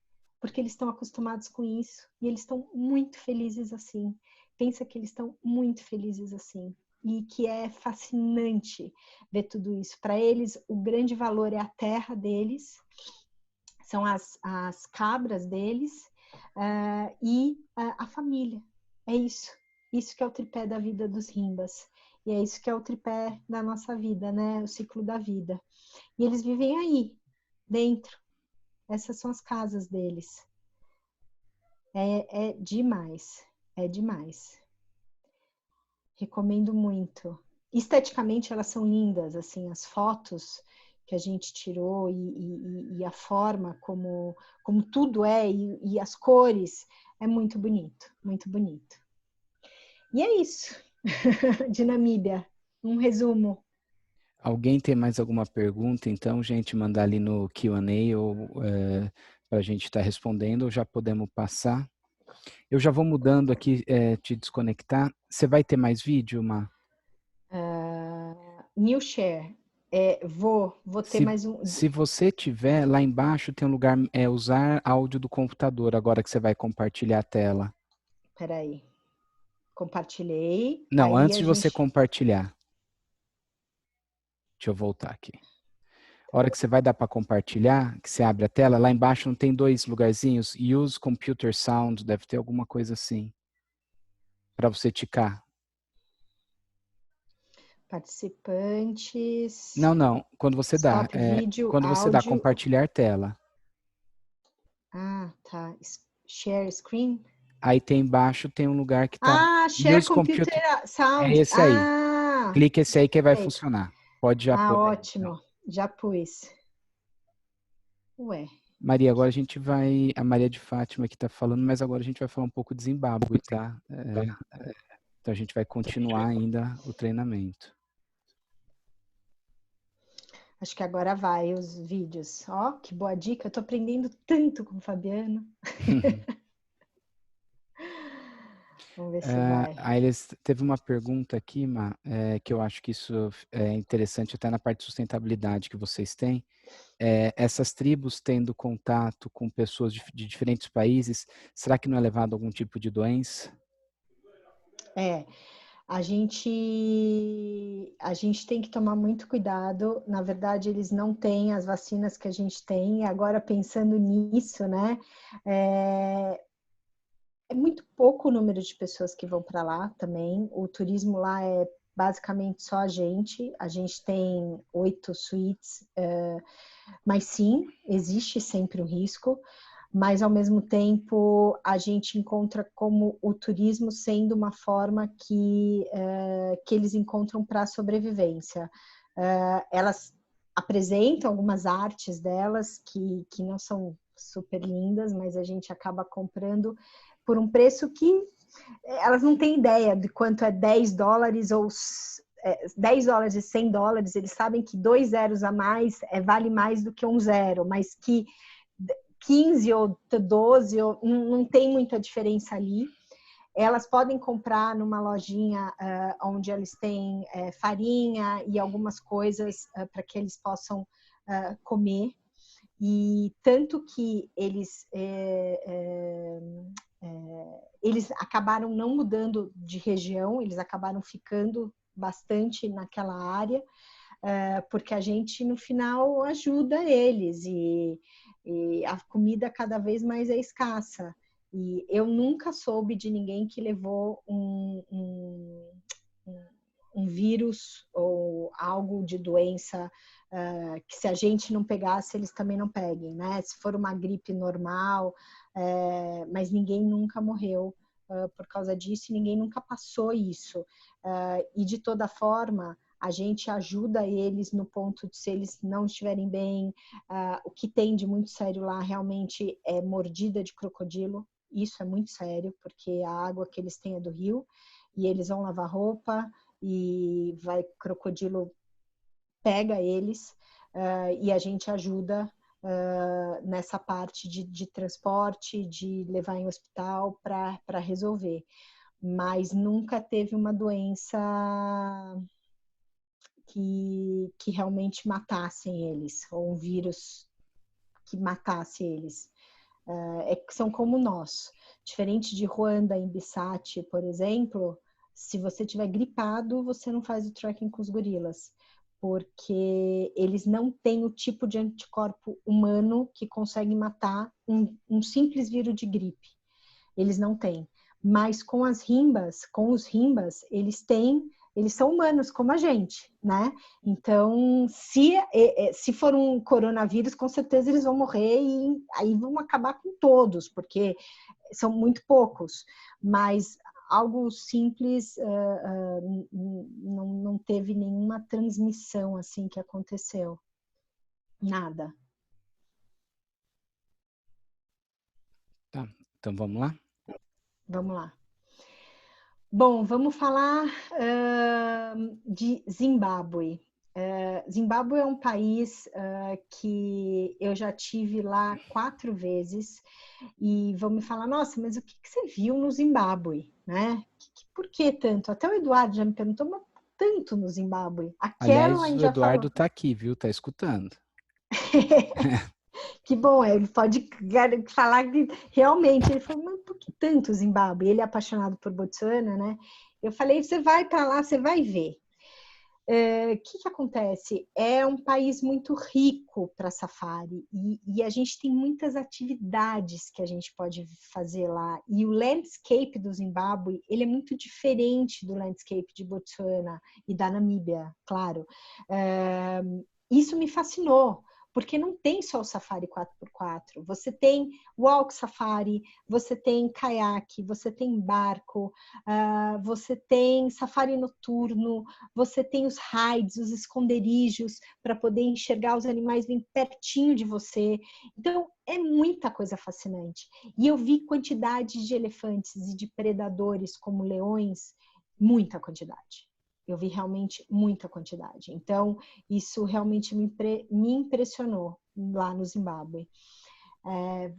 porque eles estão acostumados com isso, e eles estão muito felizes assim. Pensa que eles estão muito felizes assim. E que é fascinante ver tudo isso. Para eles, o grande valor é a terra deles, são as cabras deles, e a família. É isso. Isso que é o tripé da vida dos Rimbas. E é isso que é o tripé da nossa vida, né? O ciclo da vida. E eles vivem aí, dentro. Essas são as casas deles. É demais. É demais. Recomendo muito. Esteticamente elas são lindas, assim, as fotos que a gente tirou e a forma como tudo é e as cores, é muito bonito, muito bonito. E é isso, de Namíbia, um resumo. Alguém tem mais alguma pergunta? Então, gente, mandar ali no Q&A ou para a gente estar respondendo, ou já podemos passar. Eu já vou mudando aqui, te desconectar. Você vai ter mais vídeo, Má? New share. Vou ter mais um. Se você tiver, lá embaixo tem um lugar, usar áudio do computador, agora que você vai compartilhar a tela. Peraí. Compartilhei. Não, Aí antes a de você gente. compartilhar. Deixa eu voltar aqui. A hora que você vai dar para compartilhar, que você abre a tela, lá embaixo não tem 2 lugarzinhos? Use Computer Sound, deve ter alguma coisa assim. Para você ticar. Participantes. Não. Quando você dá, Stop vídeo, quando você dá áudio. compartilhar tela. Ah, tá. Share screen. Aí tem embaixo, tem um lugar que tá Share Use computer Computer. É sound. esse aí. Clique esse aí que vai Perfeito. funcionar. Pode já pôr aí, então. Ótimo. Já pus. Ué. Maria, agora a gente vai... A Maria de Fátima que está falando, mas agora a gente vai falar um pouco de Zimbábue, tá? Então a gente vai continuar ainda o treinamento. Acho que agora vai os vídeos. Ó, que boa dica. Eu tô aprendendo tanto com o Fabiano. Vamos ver se vai. Aí teve uma pergunta aqui, que eu acho que isso é interessante até na parte de sustentabilidade que vocês têm. Essas tribos tendo contato com pessoas de diferentes países, será que não é levado a algum tipo de doença? A gente tem que tomar muito cuidado. Na verdade, eles não têm as vacinas que a gente tem. E agora, pensando nisso, né? É muito pouco o número de pessoas que vão para lá também. O turismo lá é basicamente só a gente. A gente tem 8 suítes, mas sim, existe sempre o risco. Mas, ao mesmo tempo, a gente encontra como o turismo sendo uma forma que eles encontram para a sobrevivência. Elas apresentam algumas artes delas que não são super lindas, mas a gente acaba comprando por um preço que elas não têm ideia de quanto é $10 ou $10 e $100. Eles sabem que 2 zeros a mais vale mais do que um zero, mas que 15 ou 12 não tem muita diferença ali. Elas podem comprar numa lojinha onde eles têm farinha e algumas coisas para que eles possam comer. E tanto que eles acabaram não mudando de região, eles acabaram ficando bastante naquela área, porque a gente, no final, ajuda eles e a comida cada vez mais é escassa. E eu nunca soube de ninguém que levou um vírus ou algo de doença que se a gente não pegasse, eles também não peguem, né? Se for uma gripe normal, mas ninguém nunca morreu por causa disso e ninguém nunca passou isso. E de toda forma, a gente ajuda eles no ponto de se eles não estiverem bem. O que tem de muito sério lá realmente é mordida de crocodilo. Isso é muito sério, porque a água que eles têm é do rio e eles vão lavar roupa e crocodilo pega eles e a gente ajuda nessa parte de transporte, de levar em hospital para resolver. Mas nunca teve uma doença que realmente matassem eles, ou um vírus que matasse eles. São como nós. Diferente de Ruanda e Bissau, por exemplo, se você tiver gripado, você não faz o trekking com os gorilas, porque eles não têm o tipo de anticorpo humano que consegue matar um simples vírus de gripe. Eles não têm. Mas com os rimbas, eles são humanos como a gente, né? Então, se for um coronavírus, com certeza eles vão morrer e aí vão acabar com todos, porque são muito poucos. Mas algo simples, não teve nenhuma transmissão assim que aconteceu. Nada. Tá, então vamos lá? Vamos lá. Bom, vamos falar de Zimbábue. Zimbábue é um país que eu já tive lá 4 vezes e vão me falar, nossa, mas o que você viu no Zimbábue, né? Por que tanto? Até o Eduardo já me perguntou, mas tanto no Zimbábue? A Aliás, Caroline o já Eduardo falou. está aqui, viu? Está escutando. Que bom, ele pode falar que realmente, ele falou, mas por que tanto Zimbábue? Ele é apaixonado por Botsuana, né? Eu falei, você vai para lá, você vai ver. O que acontece? É um país muito rico para safari e a gente tem muitas atividades que a gente pode fazer lá. E o landscape do Zimbábue, ele é muito diferente do landscape de Botsuana e da Namíbia, claro. Isso me fascinou, porque não tem só o safari 4x4. Você tem walk safari, você tem caiaque, você tem barco, você tem safari noturno, você tem os hides, os esconderijos, para poder enxergar os animais bem pertinho de você. Então, é muita coisa fascinante. E eu vi quantidade de elefantes e de predadores como leões, muita quantidade. Eu vi realmente muita quantidade. Então, isso realmente me impressionou lá no Zimbábue.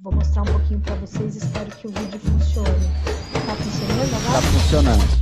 Vou mostrar um pouquinho para vocês, espero que o vídeo funcione. Está funcionando agora? Tá funcionando.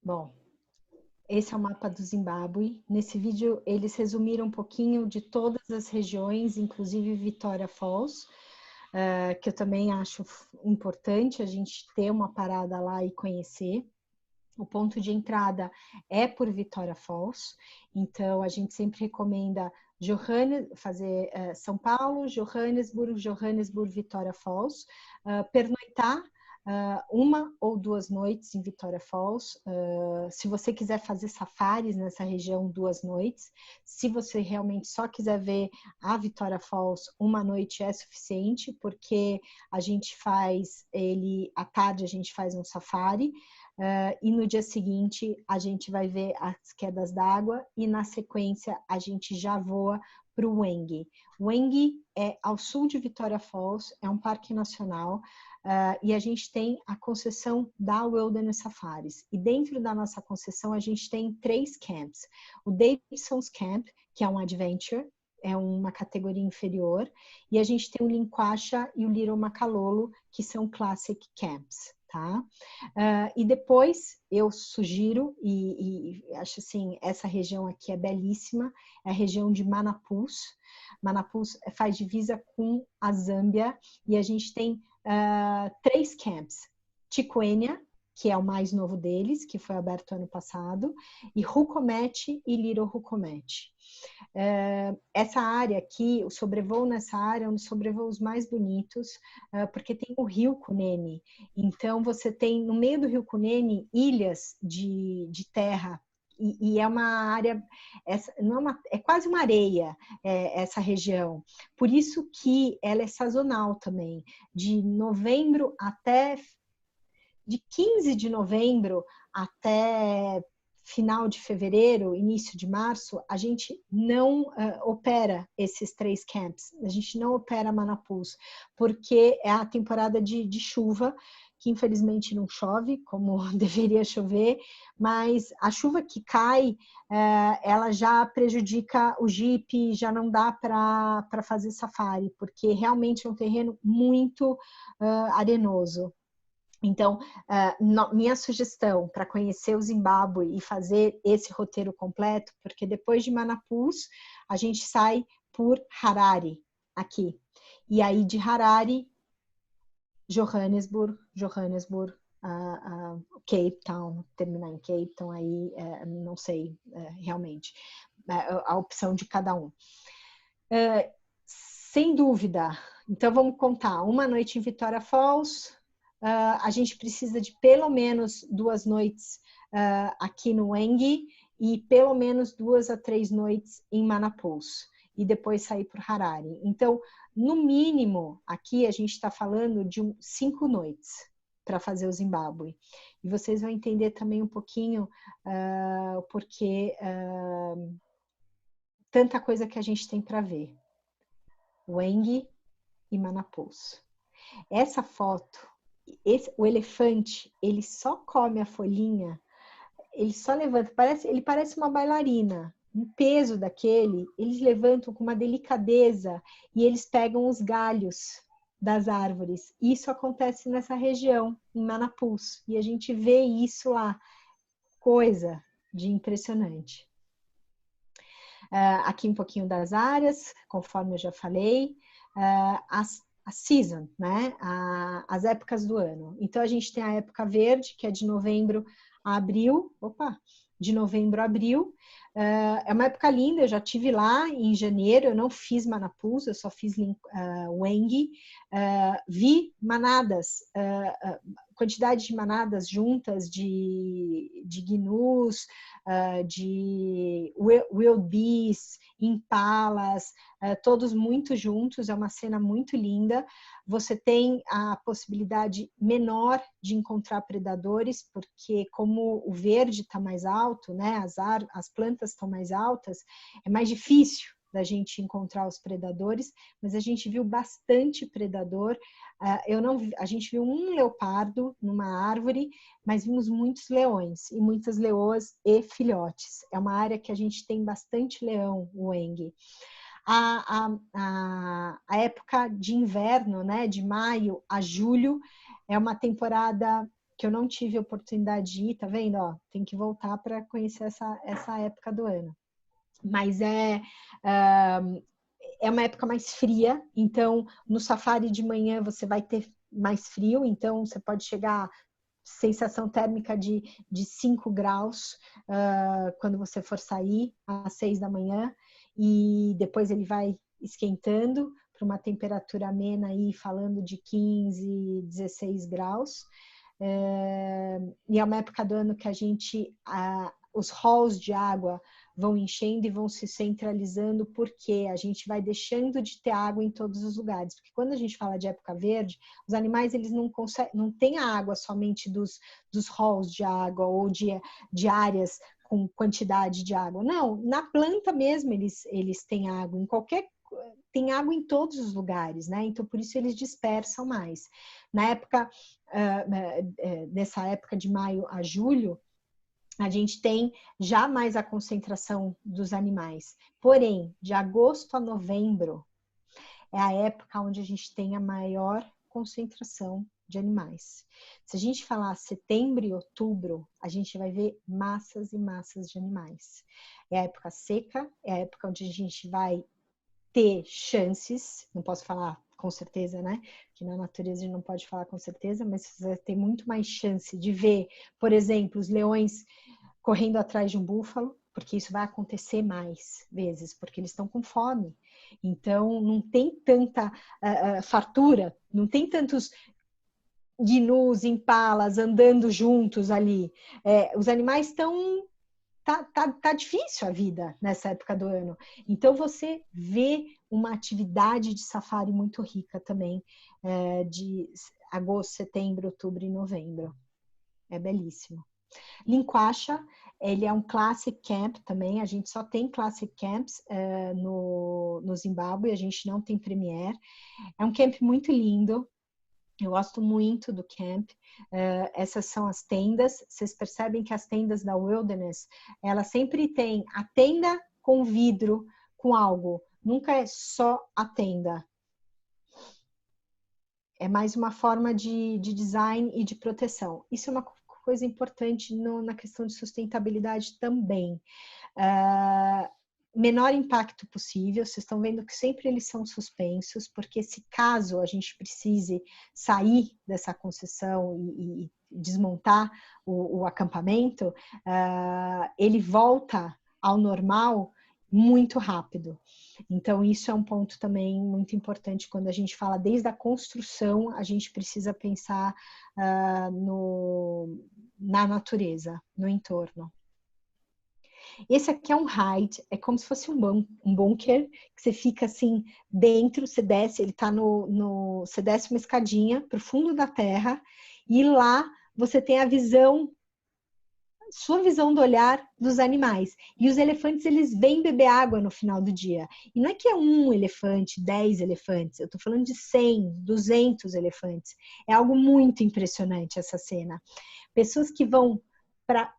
Bom, esse é o mapa do Zimbábue. Nesse vídeo, eles resumiram um pouquinho de todas as regiões, inclusive Vitória Falls, que eu também acho importante a gente ter uma parada lá e conhecer. O ponto de entrada é por Vitória Falls, então a gente sempre recomenda fazer São Paulo, Johannesburg, Vitória Falls, pernoitar uma ou 2 noites em Vitória Falls. Se você quiser fazer safaris nessa região, 2 noites. Se você realmente só quiser ver a Vitória Falls, 1 noite é suficiente, porque a gente faz ele, à tarde a gente faz um safari, e no dia seguinte a gente vai ver as quedas d'água e na sequência a gente já voa para o Hwange. Hwange é ao sul de Vitória Falls, é um parque nacional, e a gente tem a concessão da Wilderness Safaris. E dentro da nossa concessão a gente tem 3 camps. O Davidson's Camp, que é um adventure, é uma categoria inferior, e a gente tem o Linquacha e o Little Makalolo, que são classic camps. Tá? E depois eu sugiro, e acho assim, essa região aqui é belíssima, é a região de Manapus. Manapus faz divisa com a Zâmbia, e a gente tem 3 camps. Tiquênia, que é o mais novo deles, que foi aberto ano passado, e Rukomete e Little Rukomete. Essa área aqui, o sobrevoo nessa área é um dos sobrevoos mais bonitos, porque tem o rio Cunene. Então, você tem, no meio do rio Cunene, ilhas de terra, e é uma área, é quase uma areia, essa região. Por isso que ela é sazonal também, de 15 de novembro até final de fevereiro, início de março, a gente não opera esses 3 camps, a gente não opera Manapus, porque é a temporada de chuva, que infelizmente não chove, como deveria chover, mas a chuva que cai, ela já prejudica o Jeep, já não dá para fazer safari, porque realmente é um terreno muito arenoso. Então, minha sugestão para conhecer o Zimbábue e fazer esse roteiro completo, porque depois de Manapus, a gente sai por Harare, aqui. E aí de Harare, Johannesburg, Cape Town, terminar em Cape Town, aí não sei realmente, a opção de cada um. Sem dúvida, então vamos contar, 1 noite em Vitória Falls, a gente precisa de pelo menos 2 noites aqui no Hwange e pelo menos 2 a 3 noites em Manapus e depois sair para Harare. Então, no mínimo, aqui a gente está falando de 5 noites para fazer o Zimbábue. E vocês vão entender também um pouquinho porque tanta coisa que a gente tem para ver. Weng e Manapus. Essa foto, o elefante, ele só come a folhinha, ele só levanta, ele parece uma bailarina. Um peso daquele, eles levantam com uma delicadeza e eles pegam os galhos das árvores. Isso acontece nessa região, em Manapus, e a gente vê isso lá. Coisa de impressionante. Aqui um pouquinho das áreas, conforme eu já falei, a season, né? As épocas do ano. Então a gente tem a época verde, que é de novembro a abril, de novembro a abril. É uma época linda, eu já tive lá em janeiro, eu não fiz Manapus, eu só fiz Weng. Vi manadas, quantidade de manadas juntas de gnus, de wildebeest, impalas, todos muito juntos, é uma cena muito linda. Você tem a possibilidade menor de encontrar predadores, porque como o verde está mais alto, né, as plantas estão mais altas, é mais difícil da gente encontrar os predadores, mas a gente viu bastante predador. A gente viu um leopardo numa árvore, mas vimos muitos leões e muitas leoas e filhotes. É uma área que a gente tem bastante leão, o Weng. A época de inverno, né, de maio a julho, é uma temporada que eu não tive oportunidade de ir, tá vendo? Ó, tem que voltar para conhecer essa época do ano. Mas é uma época mais fria, então no safari de manhã você vai ter mais frio, então você pode chegar a sensação térmica de 5 graus quando você for sair às 6 da manhã, e depois ele vai esquentando para uma temperatura amena aí, falando de 15, 16 graus. E é uma época do ano que a gente, os halls de água vão enchendo e vão se centralizando, porque a gente vai deixando de ter água em todos os lugares. Porque quando a gente fala de época verde, os animais eles não têm a água somente dos halls de água ou de áreas com quantidade de água. Não, na planta mesmo eles têm água, tem água em todos os lugares, né? Então, por isso eles dispersam mais. Nessa época de maio a julho, a gente tem já mais a concentração dos animais. Porém, de agosto a novembro é a época onde a gente tem a maior concentração de animais. Se a gente falar setembro e outubro, a gente vai ver massas e massas de animais. É a época seca, é a época onde a gente vai ter chances, não posso falar com certeza, né? Que na natureza a gente não pode falar com certeza, mas você vai ter muito mais chance de ver, por exemplo, os leões correndo atrás de um búfalo, porque isso vai acontecer mais vezes, porque eles estão com fome. Então, não tem tanta fartura, não tem tantos gnus, impalas andando juntos ali. Os animais estão... Tá difícil a vida nessa época do ano. Então, você vê uma atividade de safari muito rica também, de agosto, setembro, outubro e novembro. É belíssimo. Linquacha, ele é um Classic Camp também, a gente só tem Classic Camps no Zimbábue, a gente não tem Premier. É um camp muito lindo, eu gosto muito do camp. Essas são as tendas, vocês percebem que as tendas da Wilderness, ela sempre tem a tenda com vidro, com algo, nunca é só a tenda. É mais uma forma de design e de proteção. Isso é uma coisa importante na questão de sustentabilidade também. Menor impacto possível, vocês estão vendo que sempre eles são suspensos, porque se caso a gente precise sair dessa concessão e desmontar o acampamento, ele volta ao normal muito rápido. Então, isso é um ponto também muito importante quando a gente fala desde a construção, a gente precisa pensar na natureza, no entorno. Esse aqui é um hide, é como se fosse um bunker, que você fica assim dentro, você desce, ele tá você desce uma escadinha pro fundo da terra, e lá você tem a visão sua visão do olhar dos animais. E os elefantes, eles vêm beber água no final do dia. E não é que é um elefante, 10 elefantes. Eu estou falando de 100, 200 elefantes. É algo muito impressionante essa cena. Pessoas que vão para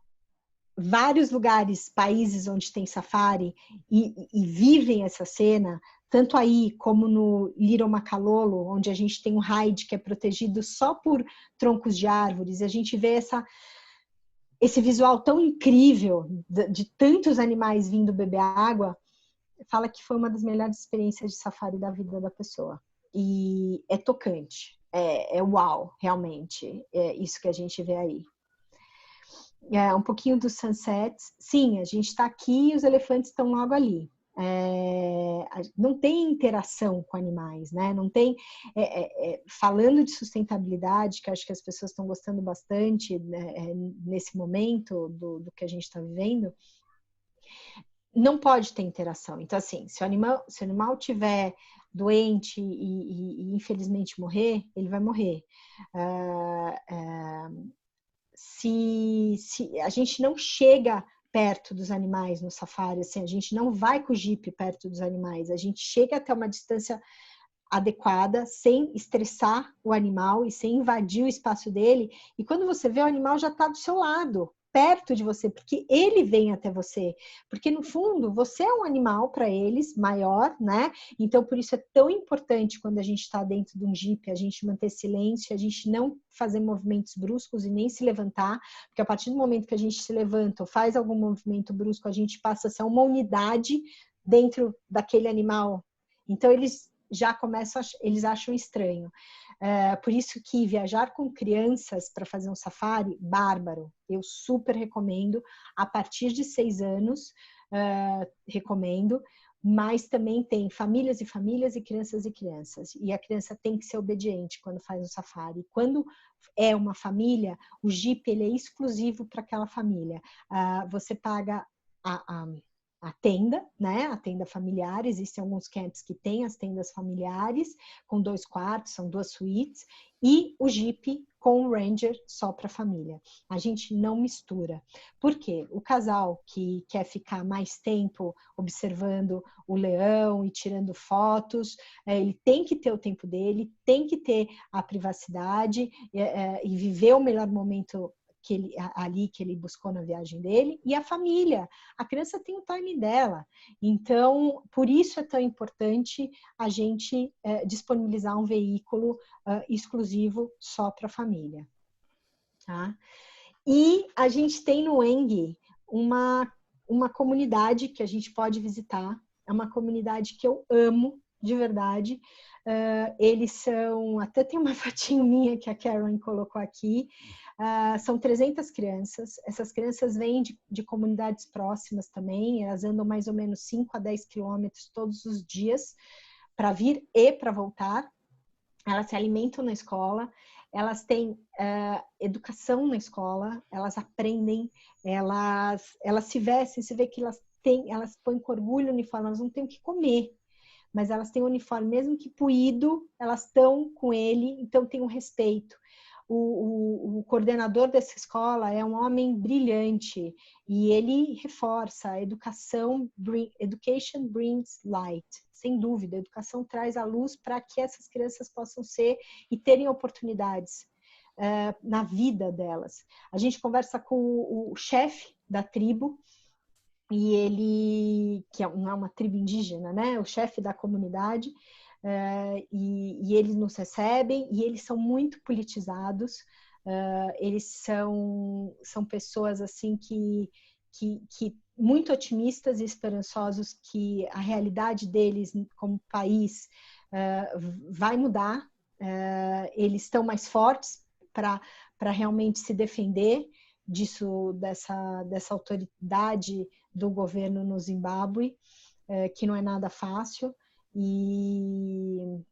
vários lugares, países onde tem safari e vivem essa cena, tanto aí como no Little Macalolo, onde a gente tem um hide que é protegido só por troncos de árvores, a gente vê esse visual tão incrível de tantos animais vindo beber água, fala que foi uma das melhores experiências de safari da vida da pessoa. E é tocante, é uau, realmente, é isso que a gente vê aí. Um pouquinho dos sunsets. Sim, a gente está aqui e os elefantes estão logo ali. Não tem interação com animais, né? Não tem. Falando de sustentabilidade, que acho que as pessoas estão gostando bastante, né, nesse momento do que a gente está vivendo, não pode ter interação. Então, assim, se o animal tiver doente e infelizmente morrer, ele vai morrer. Se a gente não chega perto dos animais no safari, assim, a gente não vai com o jipe perto dos animais, a gente chega até uma distância adequada, sem estressar o animal e sem invadir o espaço dele, e quando você vê, o animal já está do seu lado, perto de você, porque ele vem até você, porque no fundo você é um animal para eles, maior, né? Então por isso é tão importante quando a gente está dentro de um jipe, a gente manter silêncio, a gente não fazer movimentos bruscos e nem se levantar, porque a partir do momento que a gente se levanta ou faz algum movimento brusco, a gente passa a ser uma unidade dentro daquele animal. Então eles já começam, eles acham estranho. Por isso que viajar com crianças para fazer um safari, bárbaro. Eu super recomendo. A partir de 6 anos, recomendo. Mas também tem famílias e famílias e crianças e crianças. E a criança tem que ser obediente quando faz um safari. Quando é uma família, o Jeep ele é exclusivo para aquela família. Você paga a tenda, né? A tenda familiar. Existem alguns camps que têm as tendas familiares, com 2 quartos, são 2 suítes, e o Jeep com o Ranger só para a família. A gente não mistura. Por quê? O casal que quer ficar mais tempo observando o leão e tirando fotos, ele tem que ter o tempo dele, tem que ter a privacidade e viver o melhor momento que ele buscou na viagem dele, e a família. A criança tem o time dela. Então, por isso é tão importante a gente disponibilizar um veículo exclusivo só para a família. Tá? E a gente tem no Eng uma comunidade que a gente pode visitar. É uma comunidade que eu amo, de verdade. Eles são... Até tem uma fotinho minha que a Karen colocou aqui. São 300 crianças. Essas crianças vêm de comunidades próximas também. Elas andam mais ou menos 5 a 10 quilômetros todos os dias para vir e para voltar. Elas se alimentam na escola. Elas têm educação na escola. Elas aprendem. Elas se vestem. Se vê que elas põem com orgulho o uniforme. Elas não têm o que comer, mas elas têm o uniforme, mesmo que puído, elas estão com ele, então tem um respeito. O coordenador dessa escola é um homem brilhante e ele reforça a education brings light. Sem dúvida, a educação traz a luz para que essas crianças possam ser e terem oportunidades na vida delas. A gente conversa com o chefe da tribo, e ele, que não é uma tribo indígena, né? O chefe da comunidade, e eles nos recebem, e eles são muito politizados, eles são pessoas assim que muito otimistas e esperançosos que a realidade deles como país vai mudar, eles estão mais fortes para realmente se defender dessa autoridade do governo no Zimbábue, que não é nada fácil.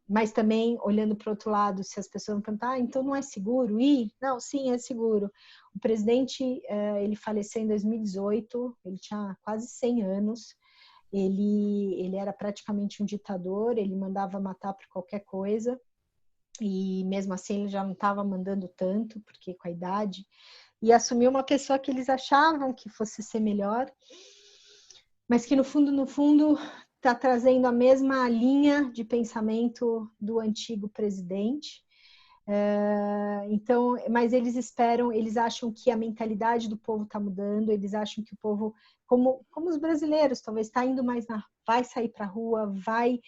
Mas também, olhando para o outro lado, se as pessoas vão perguntar, então não é seguro ir? Não, sim, é seguro. O presidente, ele faleceu em 2018, ele tinha quase 100 anos, ele era praticamente um ditador, ele mandava matar por qualquer coisa, e mesmo assim ele já não estava mandando tanto, porque com a idade, e assumir uma pessoa que eles achavam que fosse ser melhor, mas que no fundo, está trazendo a mesma linha de pensamento do antigo presidente. Então, mas eles acham que a mentalidade do povo está mudando, eles acham que o povo, como os brasileiros, talvez está indo mais vai sair para a rua, vai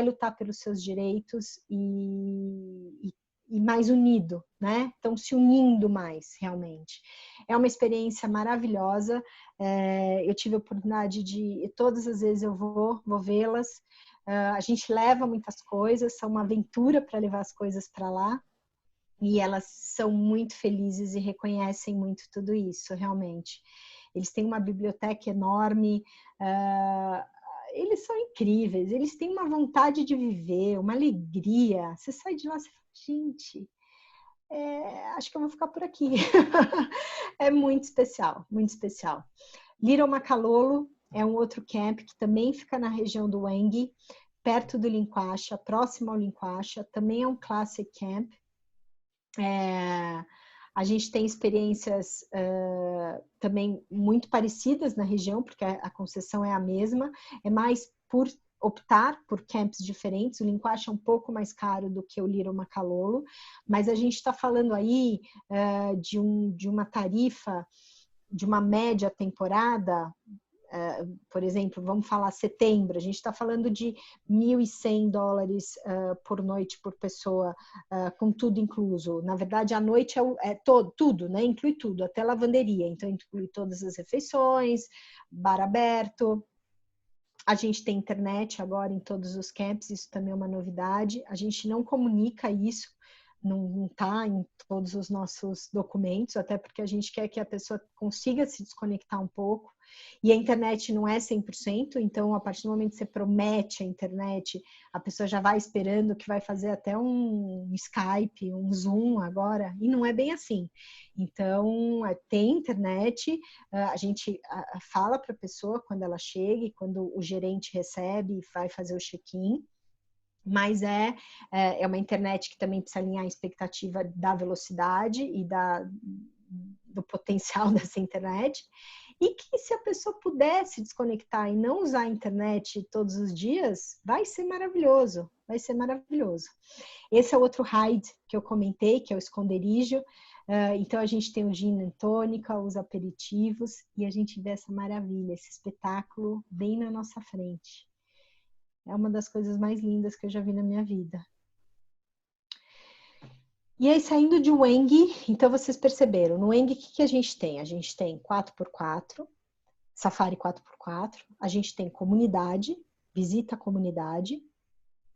lutar pelos seus direitos e mais unido, né? Estão se unindo mais, realmente. É uma experiência maravilhosa. Eu tive a oportunidade de, todas as vezes eu vou vê-las. A gente leva muitas coisas, são uma aventura para levar as coisas para lá. E elas são muito felizes e reconhecem muito tudo isso, realmente. Eles têm uma biblioteca enorme, eles são incríveis, eles têm uma vontade de viver, uma alegria. Você sai de lá e fala, gente, acho que eu vou ficar por aqui. É muito especial, muito especial. Little Macalolo é um outro camp que também fica na região do Hwange, perto do Linquaxa, próximo ao Linquaxa, também é um classic camp. A gente tem experiências também muito parecidas na região, porque a concessão é a mesma, é mais por optar por camps diferentes. O Linquaxa é um pouco mais caro do que o Little Macalolo, mas a gente está falando aí de uma tarifa, de uma média temporada. Por exemplo, vamos falar setembro, a gente está falando de $1.100 por noite por pessoa, com tudo incluso. Na verdade, a noite é tudo, né? Inclui tudo, até lavanderia. Então, inclui todas as refeições, bar aberto. A gente tem internet agora em todos os camps, isso também é uma novidade. A gente não comunica isso, não está em todos os nossos documentos, até porque a gente quer que a pessoa consiga se desconectar um pouco. E a internet não é 100%, então a partir do momento que você promete a internet, a pessoa já vai esperando que vai fazer até um Skype, um Zoom agora, e não é bem assim. Então, tem internet, a gente fala para a pessoa quando ela chega, quando o gerente recebe e vai fazer o check-in, mas é uma internet que também precisa alinhar a expectativa da velocidade e do potencial dessa internet, e que se a pessoa pudesse desconectar e não usar a internet todos os dias, vai ser maravilhoso, vai ser maravilhoso. Esse é outro hide que eu comentei, que é o esconderijo. Então a gente tem o gin and tônica, os aperitivos, e a gente vê essa maravilha, esse espetáculo bem na nossa frente. É uma das coisas mais lindas que eu já vi na minha vida. E aí, saindo de Hwange, então vocês perceberam, no Hwange o que a gente tem? A gente tem 4x4, Safari 4x4, a gente tem comunidade, visita a comunidade,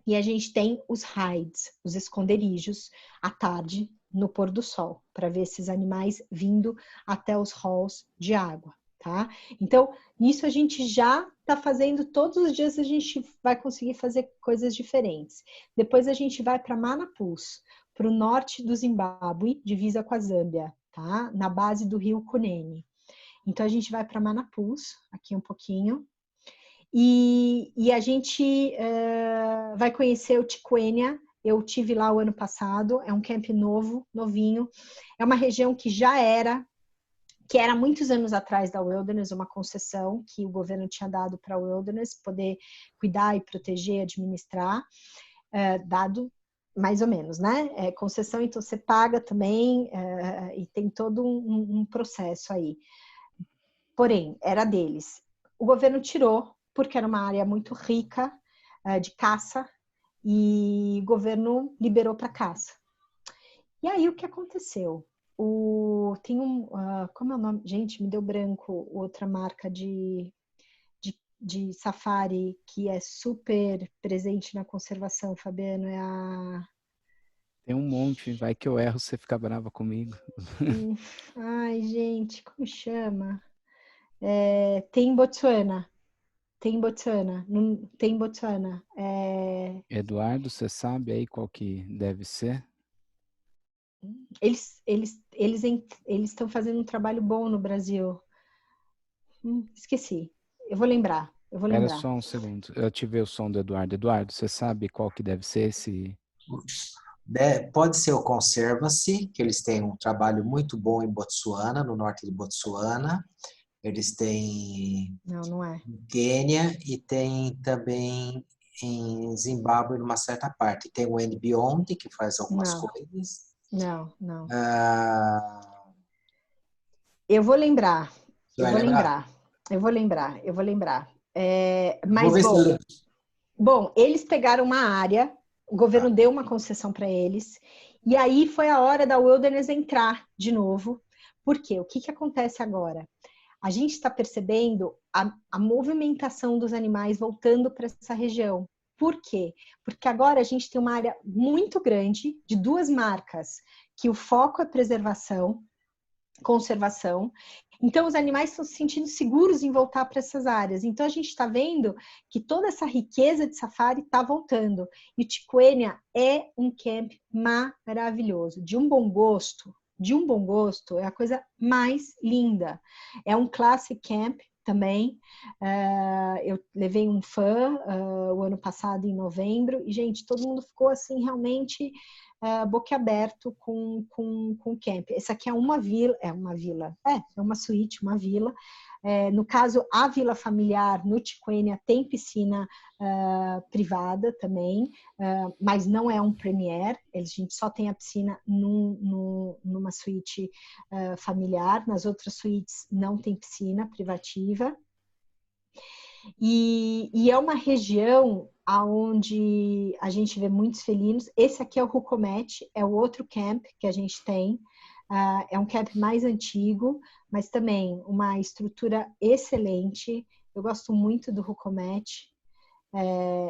e a gente tem os hides, os esconderijos, à tarde, no pôr do sol, para ver esses animais vindo até os halls de água, tá? Então, nisso a gente já está fazendo, todos os dias a gente vai conseguir fazer coisas diferentes. Depois a gente vai para Manapus, para o norte do Zimbábue, divisa com a Zâmbia, tá? Na base do rio Cunene. Então, a gente vai para Manapus, aqui um pouquinho, e a gente vai conhecer o Tiquênia. Eu tive lá o ano passado, é um camp novinho, é uma região que era muitos anos atrás da Wilderness, uma concessão que o governo tinha dado para a Wilderness poder cuidar e proteger, administrar, dado mais ou menos, né? Concessão, então você paga também, e tem todo um processo aí. Porém, era deles. O governo tirou, porque era uma área muito rica de caça, e o governo liberou para caça. E aí o que aconteceu? Tem como é o nome? Gente, me deu branco, outra marca de safari que é super presente na conservação, Fabiano, Tem um monte, vai que eu erro, você fica brava comigo. Ai, gente, como chama? Tem em Botsuana. Tem em Botsuana. Tem em Botsuana. Eduardo, você sabe aí qual que deve ser? Eles estão fazendo um trabalho bom no Brasil. Esqueci. Eu vou lembrar. Espera só um segundo. Eu ativei o som do Eduardo. Eduardo, você sabe qual que deve ser esse? Pode ser o Conservancy, que eles têm um trabalho muito bom em Botsuana, no norte de Botsuana. Eles têm Não, não é. em Quênia e tem também em Zimbábue, numa certa parte. Tem o And Beyond, que faz algumas Não, coisas. não, não. Ah, Eu vou lembrar, você eu vai vou lembrar? lembrar, eu vou lembrar, eu vou lembrar. Vou Mas, ver se bom, eu... eles pegaram uma área, o governo Tá. deu uma concessão para eles, e aí foi a hora da Wilderness entrar de novo. Por quê? O que, que acontece agora? A gente está percebendo a movimentação dos animais voltando para essa região. Por quê? Porque agora a gente tem uma área muito grande de duas marcas, que o foco é preservação, conservação. Então, os animais estão se sentindo seguros em voltar para essas áreas. Então, a gente está vendo que toda essa riqueza de safari está voltando. E o Tiquênia é um camp maravilhoso, de um bom gosto. De um bom gosto, é a coisa mais linda. É um classic camp também. Eu levei um fã o ano passado, em novembro, e, gente, todo mundo ficou assim, realmente boquiaberto com o camp. Essa aqui é uma vila, é uma suíte, uma vila. No caso, a vila familiar no Tiquênia tem piscina privada também, mas não é um premier, a gente só tem a piscina numa suíte familiar, nas outras suítes não tem piscina privativa. E é uma região onde a gente vê muitos felinos. Esse aqui é o Rucomet, é o outro camp que a gente tem. É um camp mais antigo, mas também uma estrutura excelente. Eu gosto muito do Rucomet,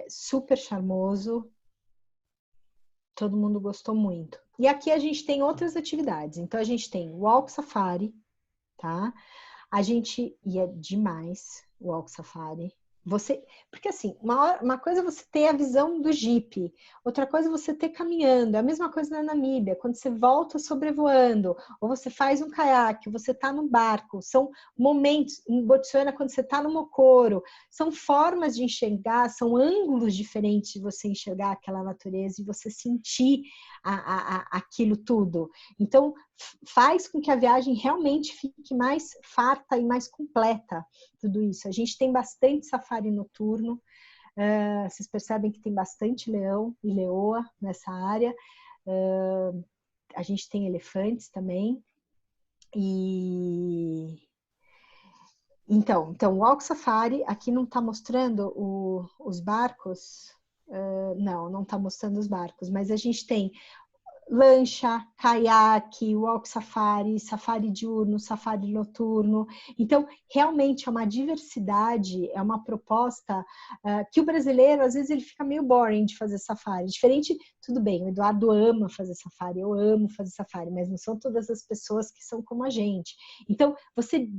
super charmoso. Todo mundo gostou muito. E aqui a gente tem outras atividades. Então, a gente tem Walk Safari, tá? E é demais o Walk Safari. Porque assim, uma coisa é você ter a visão do Jeep, outra coisa é você ter caminhando. É a mesma coisa na Namíbia, quando você volta sobrevoando, ou você faz um caiaque, você está no barco. São momentos, em Botsuana, quando você está no Mokoro, são formas de enxergar, são ângulos diferentes de você enxergar aquela natureza e você sentir aquilo tudo. Então, faz com que a viagem realmente fique mais farta e mais completa, tudo isso. A gente tem bastante safari noturno, vocês percebem que tem bastante leão e leoa nessa área, a gente tem elefantes também, e... Então, o Walk Safari, aqui não está mostrando os barcos, não está mostrando os barcos, mas a gente tem lancha, caiaque, walk safari, safari diurno, safari noturno. Então, realmente é uma diversidade, é uma proposta que o brasileiro, às vezes, ele fica meio boring de fazer safari. Diferente, tudo bem, o Eduardo ama fazer safari, eu amo fazer safari, mas não são todas as pessoas que são como a gente. Então, você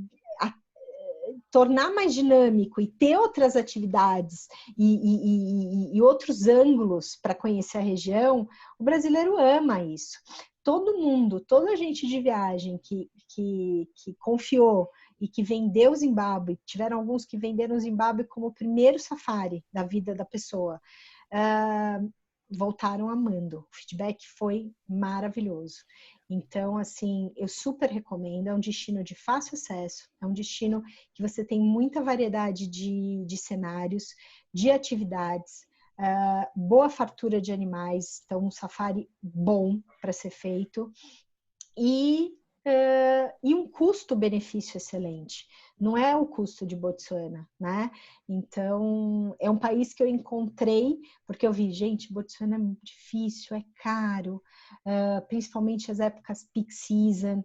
tornar mais dinâmico e ter outras atividades e outros ângulos para conhecer a região, o brasileiro ama isso. Todo mundo, toda a gente de viagem que confiou e que vendeu o Zimbábue, tiveram alguns que venderam o Zimbábue como o primeiro safari da vida da pessoa, voltaram amando. O feedback foi maravilhoso. Então, assim, eu super recomendo. É um destino de fácil acesso, é um destino que você tem muita variedade de cenários, de atividades, boa fartura de animais, então um safari bom para ser feito e um custo-benefício excelente. Não é o custo de Botsuana, né? Então, é um país que eu encontrei, porque eu vi, gente, Botsuana é muito difícil, é caro, principalmente as épocas peak season.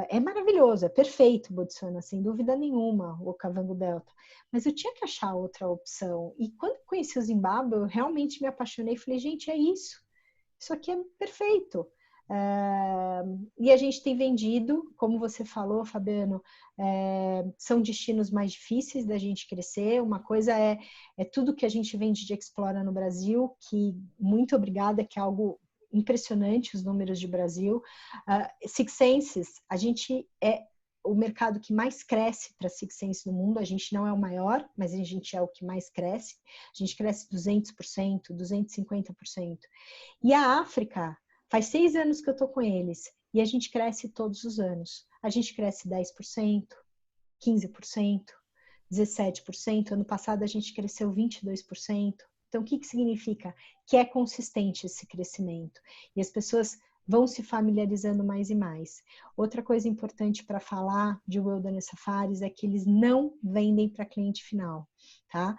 É maravilhoso, é perfeito Botsuana, sem dúvida nenhuma, o Okavango Delta. Mas eu tinha que achar outra opção. E quando eu conheci o Zimbábue, eu realmente me apaixonei e falei, gente, é isso. Isso aqui é perfeito. E a gente tem vendido, como você falou, Fabiano, são destinos mais difíceis da gente crescer. Uma coisa é tudo que a gente vende de Explora no Brasil, que muito obrigada, que é algo impressionante os números de Brasil. Six Senses, a gente o mercado que mais cresce para Six Sense no mundo. A gente não é o maior, mas a gente é o que mais cresce. A gente cresce 200%, 250%. E a África, faz 6 anos que eu estou com eles, e a gente cresce todos os anos. A gente cresce 10%, 15%, 17%. Ano passado a gente cresceu 22%. Então, o que significa? Que é consistente esse crescimento. E as pessoas vão se familiarizando mais e mais. Outra coisa importante para falar de Wilderness Safaris é que eles não vendem para cliente final, tá?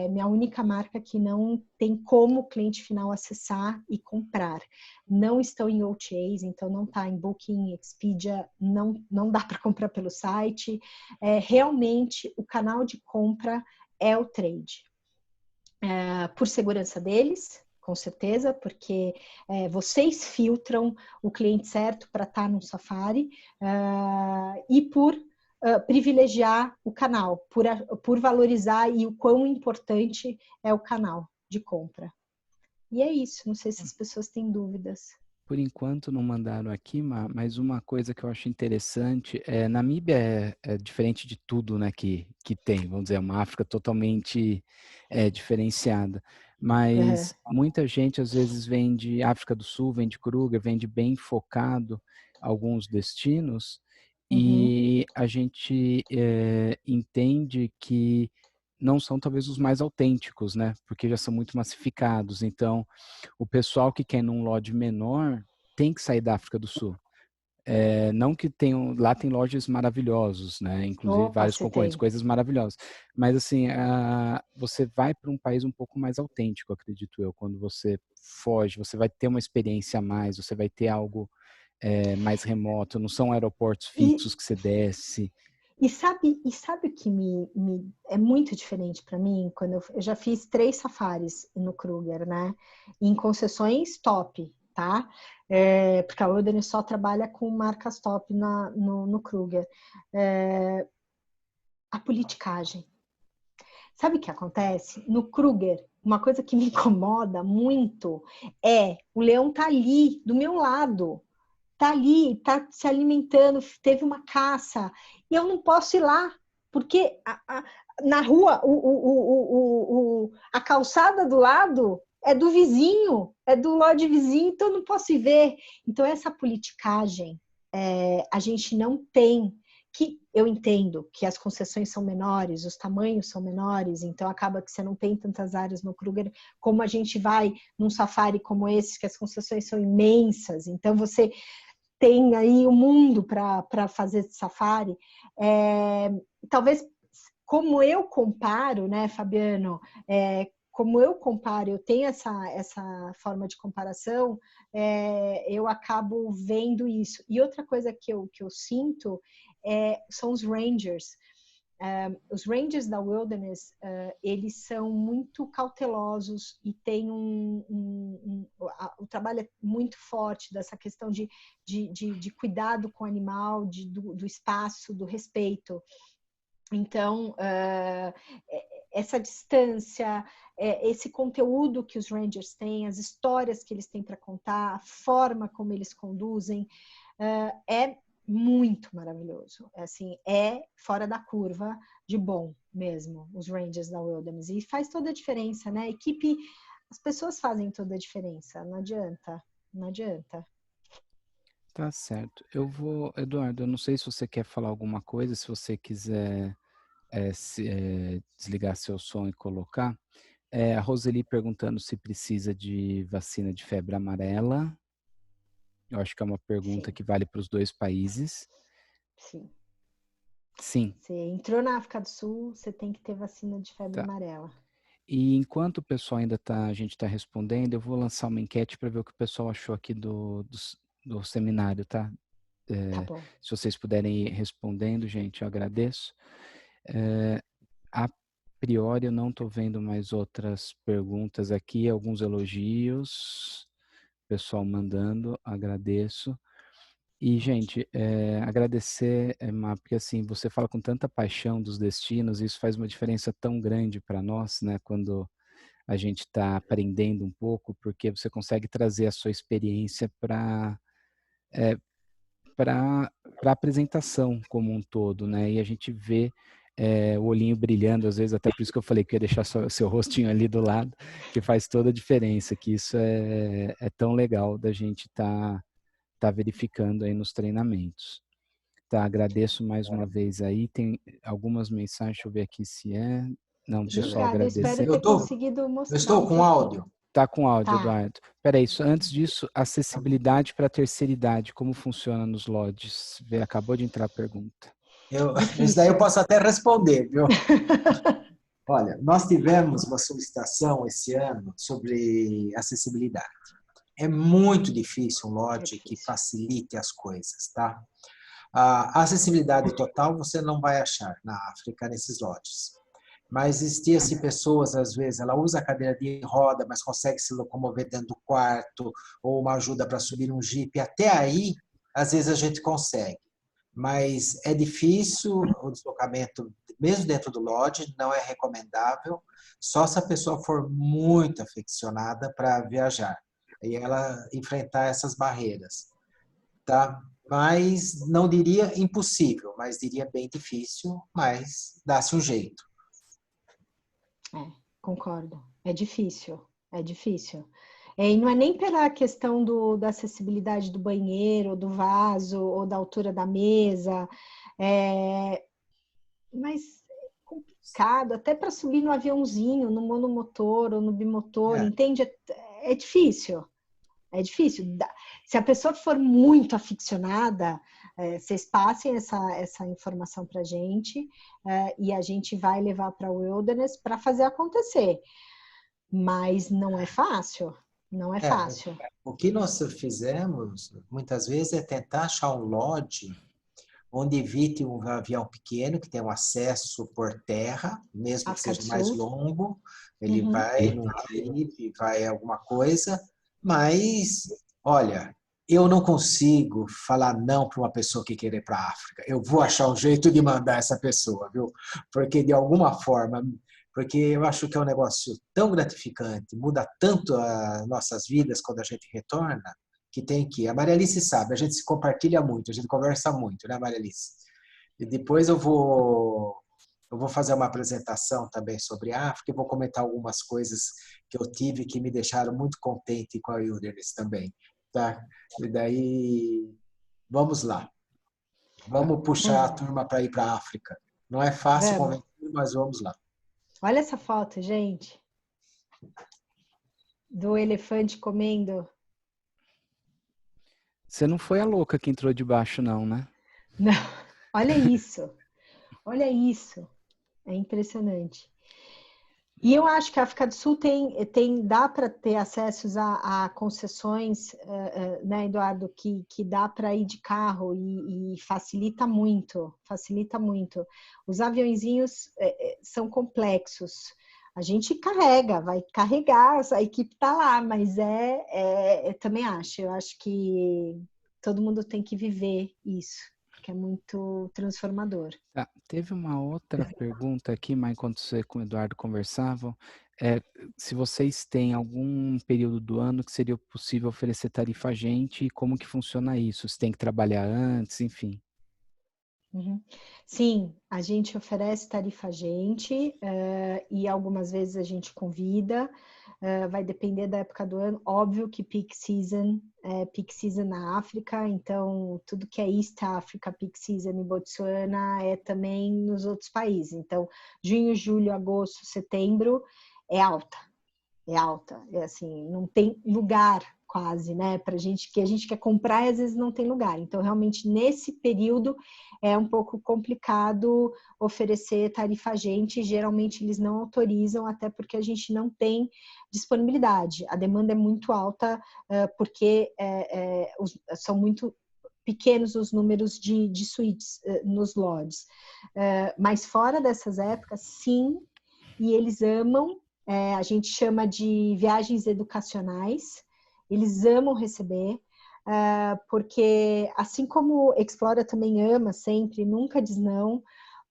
Minha única marca que não tem como o cliente final acessar e comprar. Não estão em OTAs, então não está em Booking, Expedia, não dá para comprar pelo site. Realmente, o canal de compra é o trade. Por segurança deles, com certeza, porque vocês filtram o cliente certo para estar no Safari, e por privilegiar o canal, por valorizar e o quão importante é o canal de compra. E é isso, não sei se as pessoas têm dúvidas. Por enquanto não mandaram aqui, mas uma coisa que eu acho interessante, Namíbia é diferente de tudo, né, que tem, vamos dizer, é uma África totalmente diferenciada, mas muita gente às vezes vem de África do Sul, vem de Kruger, vem de bem focado alguns destinos, e a gente entende que não são talvez os mais autênticos, né, porque já são muito massificados, então o pessoal que quer num lodge menor tem que sair da África do Sul. Não que tenham, lá tem lojas maravilhosos, né? Inclusive Opa, vários você concorrentes, tem. coisas maravilhosas. Mas assim, você vai para um país um pouco mais autêntico, acredito eu, quando você foge, você vai ter uma experiência a mais, você vai ter algo mais remoto, não são aeroportos E, fixos que você desce. sabe o que é muito diferente para mim? Quando eu já fiz 3 safaris no Kruger, né? Em concessões top, tá? Porque a Wilderness só trabalha com marcas top no Kruger. A politicagem. Sabe o que acontece? No Kruger, uma coisa que me incomoda muito é o leão tá ali, do meu lado. Tá ali, tá se alimentando, teve uma caça, e eu não posso ir lá, porque na rua, a calçada do lado é do vizinho, é do lado de vizinho, então eu não posso ir ver. Então, essa politicagem, a gente não tem, que eu entendo que as concessões são menores, os tamanhos são menores, então acaba que você não tem tantas áreas no Kruger, como a gente vai num safari como esse, que as concessões são imensas, então você tem aí o mundo para fazer safari. Talvez, como eu comparo, né, Fabiano, como eu comparo, eu tenho essa forma de comparação, eu acabo vendo isso. E outra coisa que eu sinto são os rangers. Os rangers da Wilderness, eles são muito cautelosos e tem o trabalho é muito forte dessa questão de cuidado com o animal, do espaço, do respeito. Então, essa distância, esse conteúdo que os rangers têm, as histórias que eles têm para contar, a forma como eles conduzem, é muito maravilhoso. Assim, é fora da curva de bom mesmo, os Rangers da Wilderness. E faz toda a diferença, né? A equipe, as pessoas fazem toda a diferença. Não adianta, não adianta. Tá certo. Eduardo, eu não sei se você quer falar alguma coisa, se você quiser desligar seu som e colocar. A Roseli perguntando se precisa de vacina de febre amarela. Eu acho que é uma pergunta Sim, que vale para os dois países. sim. Sim, Você entrou na África do Sul, você tem que ter vacina de febre tá. amarela. E enquanto o pessoal a gente está respondendo, eu vou lançar uma enquete para ver o que o pessoal achou aqui do seminário, tá? Tá bom. Se vocês puderem ir respondendo, gente, eu agradeço. A priori, eu não estou vendo mais outras perguntas aqui, alguns elogios, pessoal mandando, agradeço. E, gente, agradecer, porque assim, você fala com tanta paixão dos destinos, isso faz uma diferença tão grande para nós, né, quando a gente está aprendendo um pouco, porque você consegue trazer a sua experiência para para a apresentação como um todo, né? E a gente vê o olhinho brilhando, às vezes, até por isso que eu falei que eu ia deixar o seu rostinho ali do lado, que faz toda a diferença, que isso é tão legal da gente tá verificando aí nos treinamentos. Tá, agradeço mais uma vez aí. Tem algumas mensagens, deixa eu ver aqui se é. Não, Deixa eu pessoal, ver. Obrigada, eu espero agradecer. ter conseguido Eu mostrar estou um com áudio. pouquinho. Tá com áudio, Tá. Eduardo. Peraí, antes disso, acessibilidade para a terceira idade, como funciona nos lodges? Acabou de entrar a pergunta. Isso daí eu Difícil. posso até responder, viu? Olha, nós tivemos uma solicitação esse ano sobre acessibilidade. É muito difícil um lodge que difícil. facilite as coisas, tá? A acessibilidade total você não vai achar na África nesses lodges. Mas existia-se pessoas, às vezes, ela usa a cadeira de roda, mas consegue se locomover dentro do quarto, ou uma ajuda para subir um jipe. Até aí, às vezes a gente consegue. Mas é difícil o deslocamento, mesmo dentro do lodge, não é recomendável, só se a pessoa for muito aficionada para viajar e ela enfrentar essas barreiras, tá? Mas não diria impossível, mas diria bem difícil, mas dá-se um jeito. Concordo. É difícil. É difícil. E não é nem pela questão da acessibilidade do banheiro, do vaso, ou da altura da mesa, mas é complicado, até para subir no aviãozinho, no monomotor ou no bimotor, entende? É difícil. É difícil. Se a pessoa for muito aficionada, vocês passem essa informação para a gente e a gente vai levar para o Wilderness para fazer acontecer. Mas não é fácil. Não é fácil. O que nós fizemos, muitas vezes, é tentar achar um lodge onde evite um avião pequeno, que tem um acesso por terra, mesmo que seja mais longo, ele vai num jeep, vai alguma coisa, mas, olha, eu não consigo falar não para uma pessoa que quer ir para a África. Eu vou achar um jeito de mandar essa pessoa, viu? Porque, de alguma forma, porque eu acho que é um negócio tão gratificante, muda tanto as nossas vidas quando a gente retorna, que tem que... A Maria Alice sabe, a gente se compartilha muito, a gente conversa muito, né, Maria Alice? E depois eu vou fazer uma apresentação também sobre a África e vou comentar algumas coisas que eu tive que me deixaram muito contente com a Wilderness também, tá? E daí, vamos lá. Vamos puxar a turma para ir para a África. Não é fácil convencer, mas vamos lá. Olha essa foto, gente. Do elefante comendo. Você não foi a louca que entrou de baixo, não, né? Não. Olha isso. Olha isso. É impressionante. E eu acho que a África do Sul dá para ter acessos a concessões, né, Eduardo, que dá para ir de carro e facilita muito, facilita muito. Os aviãozinhos são complexos. A gente vai carregar, a equipe está lá, mas eu também acho. Eu acho que todo mundo tem que viver isso, que é muito transformador. Tá. Teve uma outra pergunta aqui, mas enquanto você com o Eduardo conversavam, se vocês têm algum período do ano que seria possível oferecer tarifa a gente e como que funciona isso? Se tem que trabalhar antes, enfim. Uhum. Sim, a gente oferece tarifa a gente e algumas vezes a gente convida, vai depender da época do ano. Óbvio que peak season na África, então tudo que é East Africa, peak season em Botsuana é também nos outros países. Então, junho, julho, agosto, setembro é alta. É assim, não tem lugar quase, né? Pra gente que a gente quer comprar e às vezes não tem lugar. Então, realmente, nesse período é um pouco complicado oferecer tarifa a gente. Geralmente eles não autorizam, até porque a gente não tem disponibilidade. A demanda é muito alta, porque são muito pequenos os números de suítes nos lodges. Mas fora dessas épocas, sim, e eles amam. A gente chama de viagens educacionais, eles amam receber, porque assim como Explora também ama sempre, nunca diz não,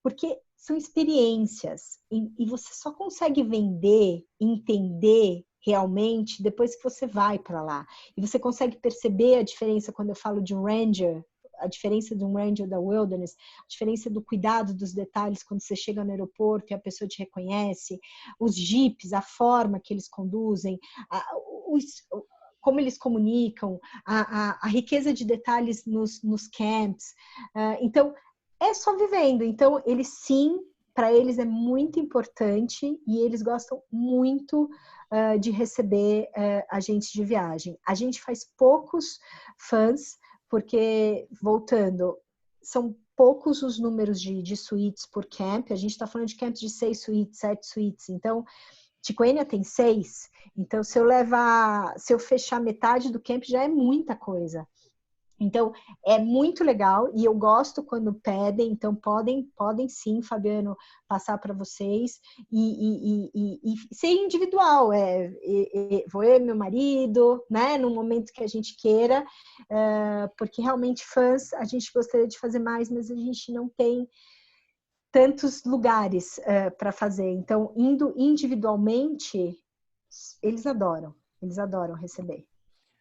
porque são experiências, e você só consegue vender, entender realmente depois que você vai para lá. E você consegue perceber a diferença quando eu falo de um ranger, a diferença de um Ranger da Wilderness, a diferença do cuidado dos detalhes quando você chega no aeroporto e a pessoa te reconhece, os jipes, a forma que eles conduzem, como eles comunicam, a riqueza de detalhes nos camps. Então, é só vivendo. Então, eles sim, para eles é muito importante e eles gostam muito de receber agentes de viagem. A gente faz poucos fãs, porque, voltando, são poucos os números de suítes por camp. A gente está falando de camps de 6 suítes, 7 suítes. Então, Ticoênia tem 6. Então, se eu fechar metade do camp, já é muita coisa. Então, é muito legal e eu gosto quando pedem, então podem sim, Fabiano, passar para vocês e ser individual, vou eu e meu marido, né, no momento que a gente queira, porque realmente fãs, a gente gostaria de fazer mais, mas a gente não tem tantos lugares para fazer, então indo individualmente, eles adoram receber.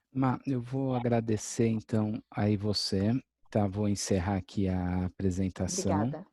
Ma, eu vou agradecer então aí você, tá? Vou encerrar aqui a apresentação. Obrigada.